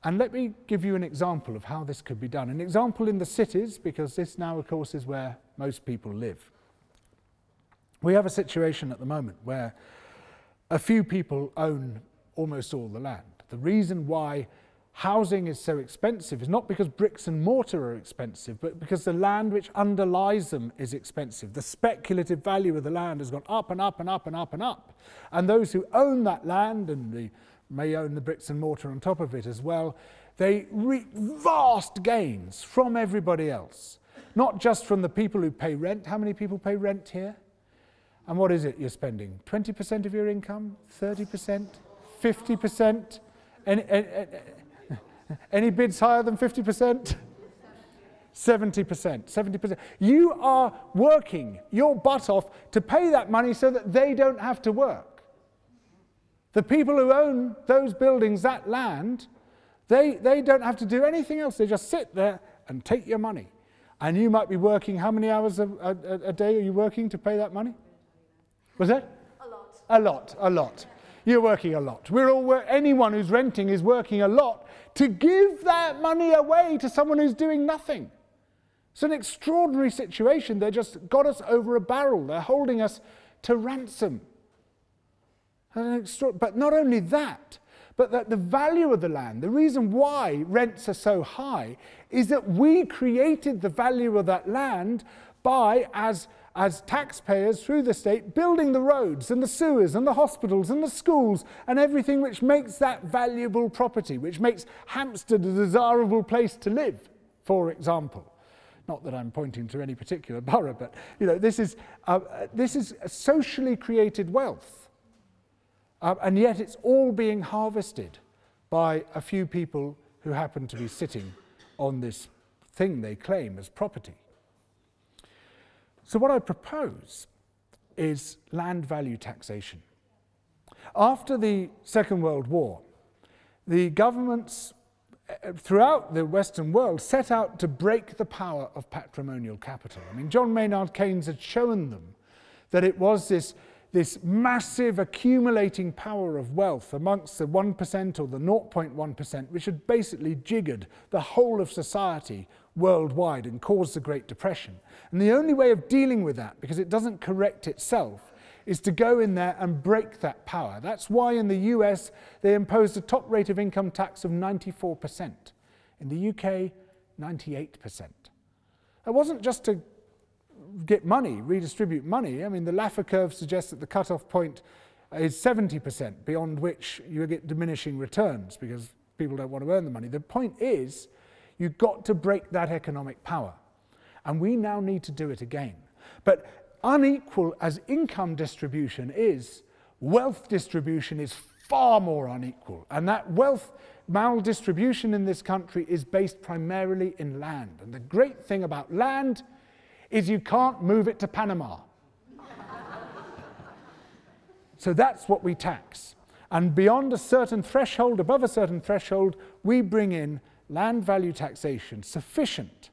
Speaker 1: And let me give you an example of how this could be done. An example in the cities, because this now, of course, is where most people live. We have a situation at the moment where a few people own almost all the land. The reason why housing is so expensive is not because bricks and mortar are expensive, but because the land which underlies them is expensive. The speculative value of the land has gone up and up and up and up and up. And those who own that land, and they may own the bricks and mortar on top of it as well, they reap vast gains from everybody else. Not just from the people who pay rent. How many people pay rent here? And what is it you're spending? 20% of your income? 30%? 50%? Any bids higher than 50%? 70%. 70%. You are working your butt off to pay that money so that they don't have to work. The people who own those buildings, that land, they don't have to do anything else. They just sit there and take your money. And you might be working, how many hours a day are you working to pay that money? Was that?
Speaker 2: A lot.
Speaker 1: A lot, a lot. You're working a lot. Anyone who's renting is working a lot to give that money away to someone who's doing nothing. It's an extraordinary situation. They just got us over a barrel. They're holding us to ransom. But not only that, but that the value of the land, the reason why rents are so high, is that we created the value of that land by, as taxpayers through the state, building the roads and the sewers and the hospitals and the schools and everything which makes that valuable property, which makes Hampstead a desirable place to live, for example. Not that I'm pointing to any particular borough, but you know, this is socially created wealth. And yet it's all being harvested by a few people who happen to be sitting on this thing they claim as property. So what I propose is land value taxation. After the Second World War, the governments throughout the Western world set out to break the power of patrimonial capital. I mean, John Maynard Keynes had shown them that it was this massive accumulating power of wealth amongst the 1% or the 0.1%, which had basically jiggered the whole of society worldwide and caused the Great Depression. And the only way of dealing with that, because it doesn't correct itself, is to go in there and break that power. That's why in the US they imposed a top rate of income tax of 94%. In the UK, 98%. It wasn't just to get money, redistribute money. I mean, the Laffer curve suggests that the cutoff point is 70%, beyond which you get diminishing returns because people don't want to earn the money. The point is, you've got to break that economic power. And we now need to do it again. But unequal as income distribution is, wealth distribution is far more unequal. And that wealth maldistribution in this country is based primarily in land. And the great thing about land is you can't move it to Panama. So that's what we tax. And beyond a certain threshold, above a certain threshold, we bring in land value taxation sufficient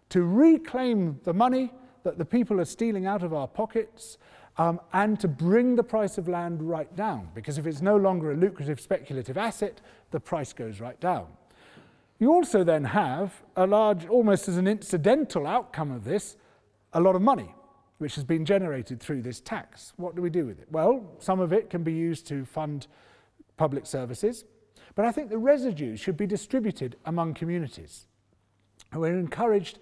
Speaker 1: to reclaim the money that the people are stealing out of our pockets and to bring the price of land right down. Because if it's no longer a lucrative speculative asset, the price goes right down. You also then have a large, almost as an incidental outcome of this, a lot of money, which has been generated through this tax. What do we do with it? Well, some of it can be used to fund public services, but I think the residue should be distributed among communities. And we're encouraged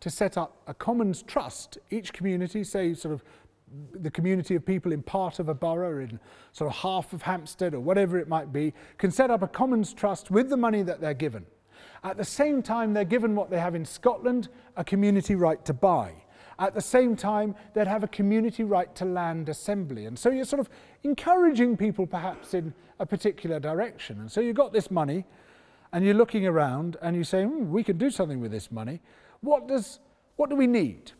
Speaker 1: to set up a commons trust. Each community, say sort of the community of people in part of a borough, in sort of half of Hampstead or whatever it might be, can set up a commons trust with the money that they're given. At the same time, they're given what they have in Scotland, a community right to buy. At the same time, they'd have a community right to land assembly. And so you're sort of encouraging people perhaps in a particular direction. And so you've got this money and you're looking around and you say, we can do something with this money. What do we need?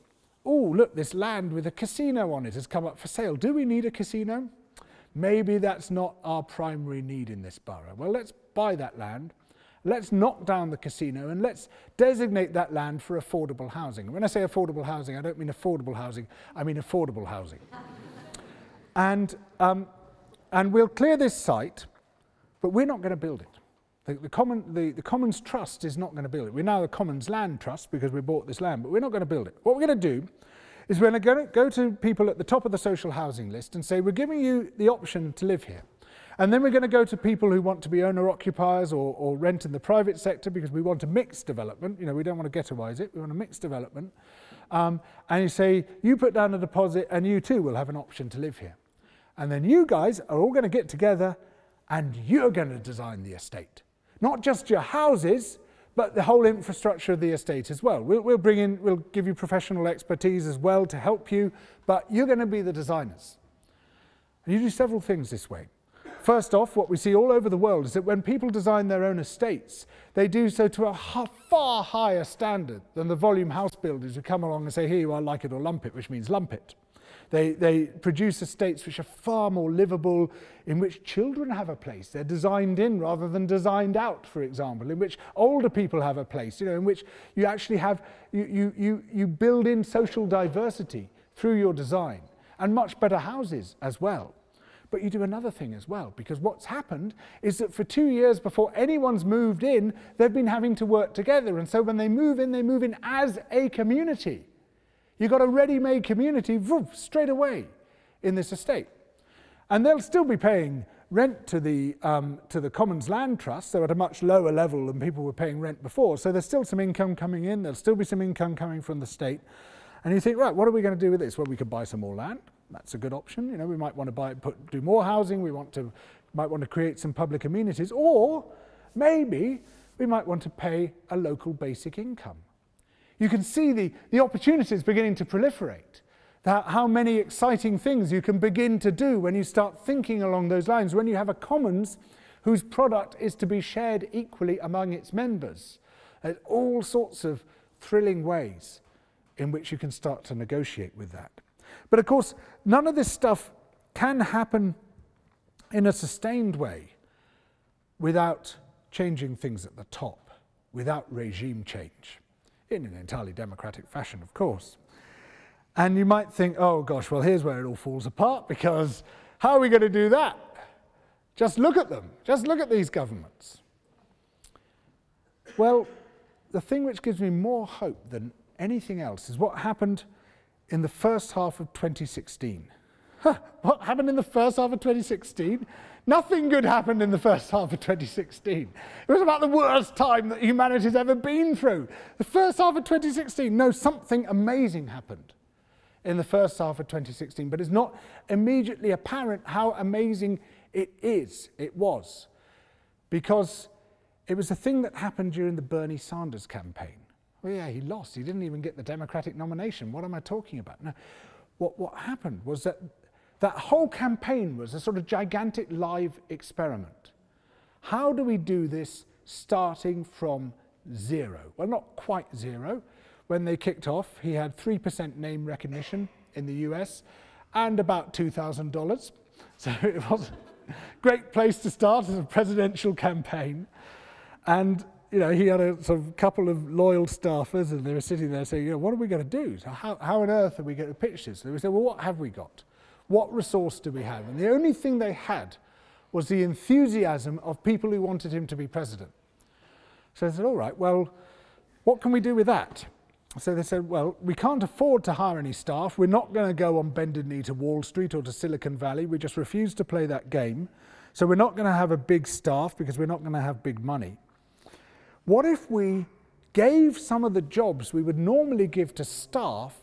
Speaker 1: Oh, look, this land with a casino on it has come up for sale. Do we need a casino? Maybe that's not our primary need in this borough. Well, let's buy that land. Let's knock down the casino and let's designate that land for affordable housing. When I say affordable housing, I don't mean affordable housing, I mean affordable housing. And we'll clear this site, but we're not going to build it. The Commons Trust is not going to build it. We're now the Commons Land Trust because we bought this land, but we're not going to build it. What we're going to do is we're going to go to people at the top of the social housing list and say, we're giving you the option to live here. And then we're going to go to people who want to be owner-occupiers or rent in the private sector because we want a mixed development. You know, we don't want to ghettoise it. We want a mixed development. And you say, you put down a deposit and you too will have an option to live here. And then you guys are all going to get together and you're going to design the estate. Not just your houses, but the whole infrastructure of the estate as well. We'll give you professional expertise as well to help you, but you're going to be the designers. And you do several things this way. First off, what we see all over the world is that when people design their own estates, they do so to a far higher standard than the volume house builders who come along and say, here you are, like it or lump it, which means lump it. They produce estates which are far more livable, in which children have a place. They're designed in rather than designed out, for example, in which older people have a place, you know, in which you actually have, you build in social diversity through your design, and much better houses as well. But you do another thing as well, because what's happened is that for 2 years before anyone's moved in, they've been having to work together. And so when they move in as a community. You've got a ready-made community straight away in this estate. And they'll still be paying rent to the Commons Land Trust, so at a much lower level than people were paying rent before. So there's still some income coming in, there'll still be some income coming from the state. And you think, right, what are we going to do with this? Well, we could buy some more land. That's a good option. You know, we might want to do more housing. We might want to create some public amenities, or maybe we might want to pay a local basic income. You can see the opportunities beginning to proliferate. How many exciting things you can begin to do when you start thinking along those lines. When you have a commons whose product is to be shared equally among its members. There's all sorts of thrilling ways in which you can start to negotiate with that. But of course, none of this stuff can happen in a sustained way without changing things at the top, without regime change, in an entirely democratic fashion, of course. And you might think, oh gosh, well, here's where it all falls apart, because how are we going to do that? Just look at them. Just look at these governments. Well, the thing which gives me more hope than anything else is what happened in the first half of 2016. What happened in the first half of 2016? Nothing good happened in the first half of 2016. It was about the worst time that humanity's ever been through. The first half of 2016, no, something amazing happened in the first half of 2016, but it's not immediately apparent how amazing it was, because it was a thing that happened during the Bernie Sanders campaign. Well, yeah, he lost. He didn't even get the Democratic nomination. What am I talking about? No, what happened was that whole campaign was a sort of gigantic live experiment. How do we do this starting from zero? Well, not quite zero. When they kicked off, he had 3% name recognition in the US and about $2,000. So it was a great place to start as a presidential campaign. And you know, he had a sort of couple of loyal staffers, and they were sitting there saying, you know, what are we going to do? So how on earth are we going to pitch this? And we said, well, what have we got? What resource do we have? And the only thing they had was the enthusiasm of people who wanted him to be president. So they said, all right, well, what can we do with that? So they said, well, we can't afford to hire any staff. We're not going to go on bended knee to Wall Street or to Silicon Valley. We just refuse to play that game. So we're not going to have a big staff because we're not going to have big money. What if we gave some of the jobs we would normally give to staff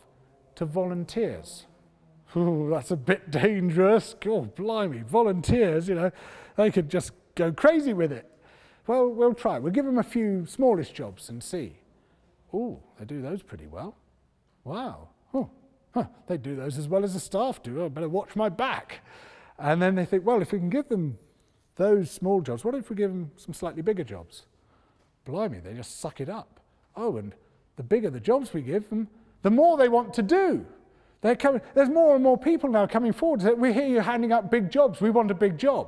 Speaker 1: to volunteers? Ooh, that's a bit dangerous. Oh, blimey, volunteers, you know, they could just go crazy with it. Well, we'll try. We'll give them a few smallish jobs and see. Oh, they do those pretty well. Wow. Oh, they do those as well as the staff do. I better watch my back. And then they think, well, if we can give them those small jobs, what if we give them some slightly bigger jobs? Blimey, they just suck it up. Oh, and the bigger the jobs we give them, the more they want to do. There's more and more people now coming forward to say, we hear you handing out big jobs, we want a big job.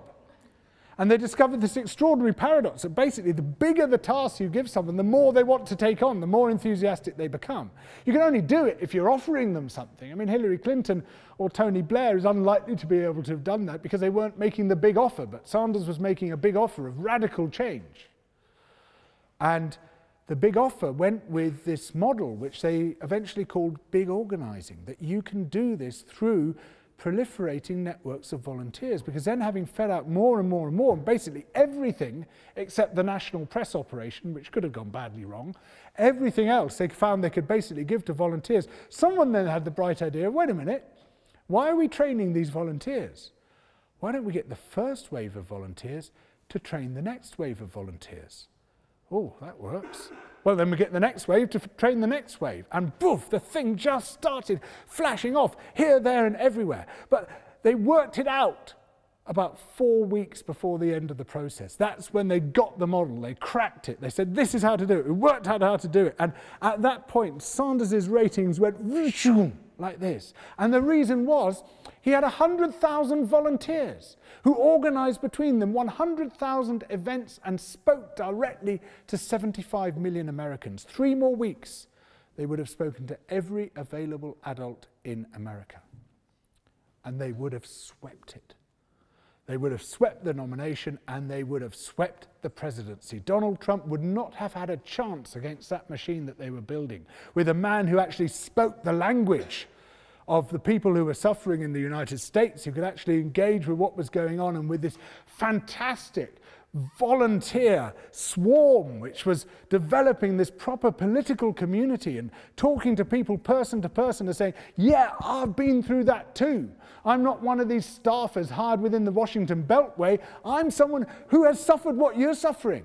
Speaker 1: And they discovered this extraordinary paradox that basically the bigger the task you give someone, the more they want to take on, the more enthusiastic they become. You can only do it if you're offering them something. I mean, Hillary Clinton or Tony Blair is unlikely to be able to have done that because they weren't making the big offer, but Sanders was making a big offer of radical change. And the big offer went with this model, which they eventually called big organising, that you can do this through proliferating networks of volunteers, because then having fed out more and more and more, basically everything except the national press operation, which could have gone badly wrong, everything else they found they could basically give to volunteers. Someone then had the bright idea, wait a minute, why are we training these volunteers? Why don't we get the first wave of volunteers to train the next wave of volunteers? Oh, that works. Well, then we get the next wave to train the next wave. And poof, the thing just started flashing off here, there, and everywhere. But they worked it out about 4 weeks before the end of the process. That's when they got the model. They cracked it. They said, this is how to do it. We worked out how to do it. And at that point, Sanders's ratings went like this. And the reason was he had 100,000 volunteers who organised between them 100,000 events and spoke directly to 75 million Americans. 3 more weeks, they would have spoken to every available adult in America. And they would have swept it. They would have swept the nomination and they would have swept the presidency. Donald Trump would not have had a chance against that machine that they were building, with a man who actually spoke the language of the people who were suffering in the United States, who could actually engage with what was going on, and with this fantastic volunteer swarm which was developing this proper political community and talking to people person to person and saying, yeah, I've been through that too. I'm not one of these staffers hired within the Washington Beltway. I'm someone who has suffered what you're suffering.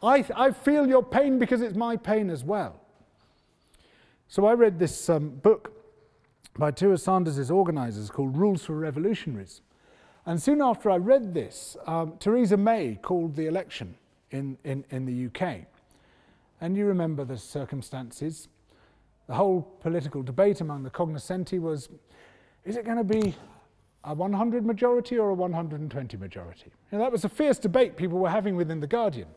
Speaker 1: I feel your pain because it's my pain as well. So I read this book by 2 of Sanders's organisers called Rules for Revolutionaries. And soon after I read this, Theresa May called the election in the UK. And you remember the circumstances. The whole political debate among the cognoscenti was, is it going to be a 100 majority or a 120 majority? You know, that was a fierce debate people were having within The Guardian,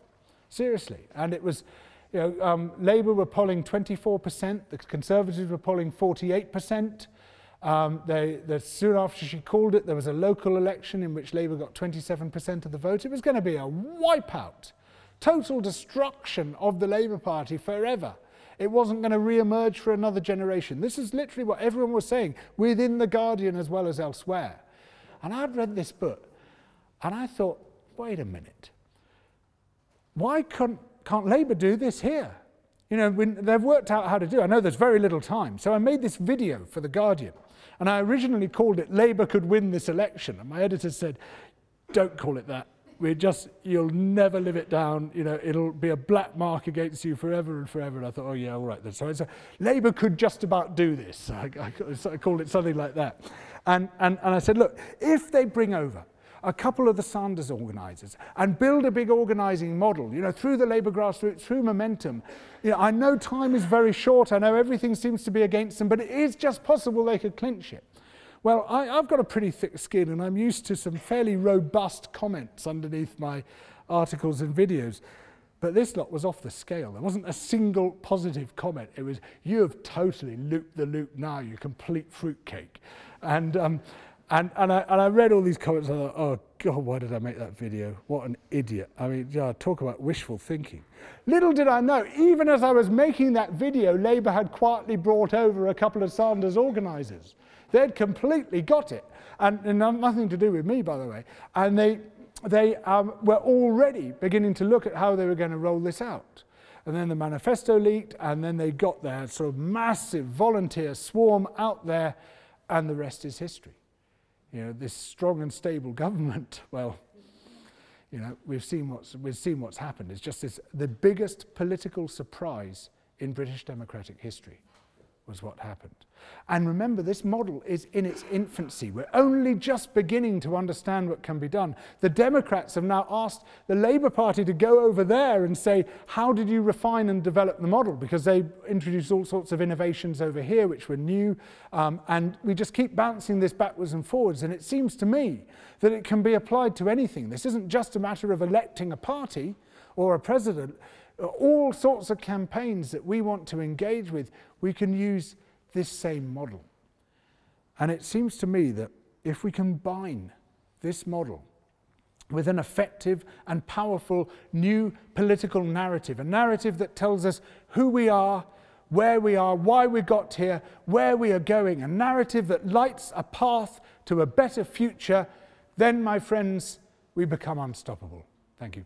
Speaker 1: seriously. And it was, you know, Labour were polling 24%, the Conservatives were polling 48%. Soon after she called it, there was a local election in which Labour got 27% of the vote. It was going to be a wipeout, total destruction of the Labour Party forever. It wasn't going to re-emerge for another generation. This is literally what everyone was saying within The Guardian as well as elsewhere. And I'd read this book and I thought, wait a minute, why can't Labour do this here? You know, when they've worked out how to do it. I know there's very little time. So I made this video for The Guardian. And I originally called it Labour Could Win This Election. And my editor said, don't call it that. You'll never live it down. You know, it'll be a black mark against you forever and forever. And I thought, oh yeah, all right then. So Labour could just about do this. I called it something like that. And I said, look, if they bring over a couple of the Sanders organisers and build a big organising model, you know, through the Labour grassroots, through momentum. You know, I know time is very short, I know everything seems to be against them, but it is just possible they could clinch it. Well, I've got a pretty thick skin and I'm used to some fairly robust comments underneath my articles and videos, but this lot was off the scale. There wasn't a single positive comment. It was, you have totally looped the loop now, you complete fruitcake. And I read all these comments and I thought, oh God, why did I make that video? What an idiot. I mean, yeah, talk about wishful thinking. Little did I know, even as I was making that video, Labour had quietly brought over a couple of Sanders organisers. They'd completely got it. And nothing to do with me, by the way. And they were already beginning to look at how they were going to roll this out. And then the manifesto leaked, and then they got their sort of massive volunteer swarm out there, and the rest is history. You know, this strong and stable government, well, you know, we've seen what's happened. It's just the biggest political surprise in British democratic history was what happened. And remember, this model is in its infancy. We're only just beginning to understand what can be done. The Democrats have now asked the Labour Party to go over there and say, how did you refine and develop the model? Because they introduced all sorts of innovations over here which were new, and we just keep bouncing this backwards and forwards, and it seems to me that it can be applied to anything. This isn't just a matter of electing a party or a president. All sorts of campaigns that we want to engage with, we can use this same model. And it seems to me that if we combine this model with an effective and powerful new political narrative, a narrative that tells us who we are, where we are, why we got here, where we are going, a narrative that lights a path to a better future, then, my friends, we become unstoppable. Thank you.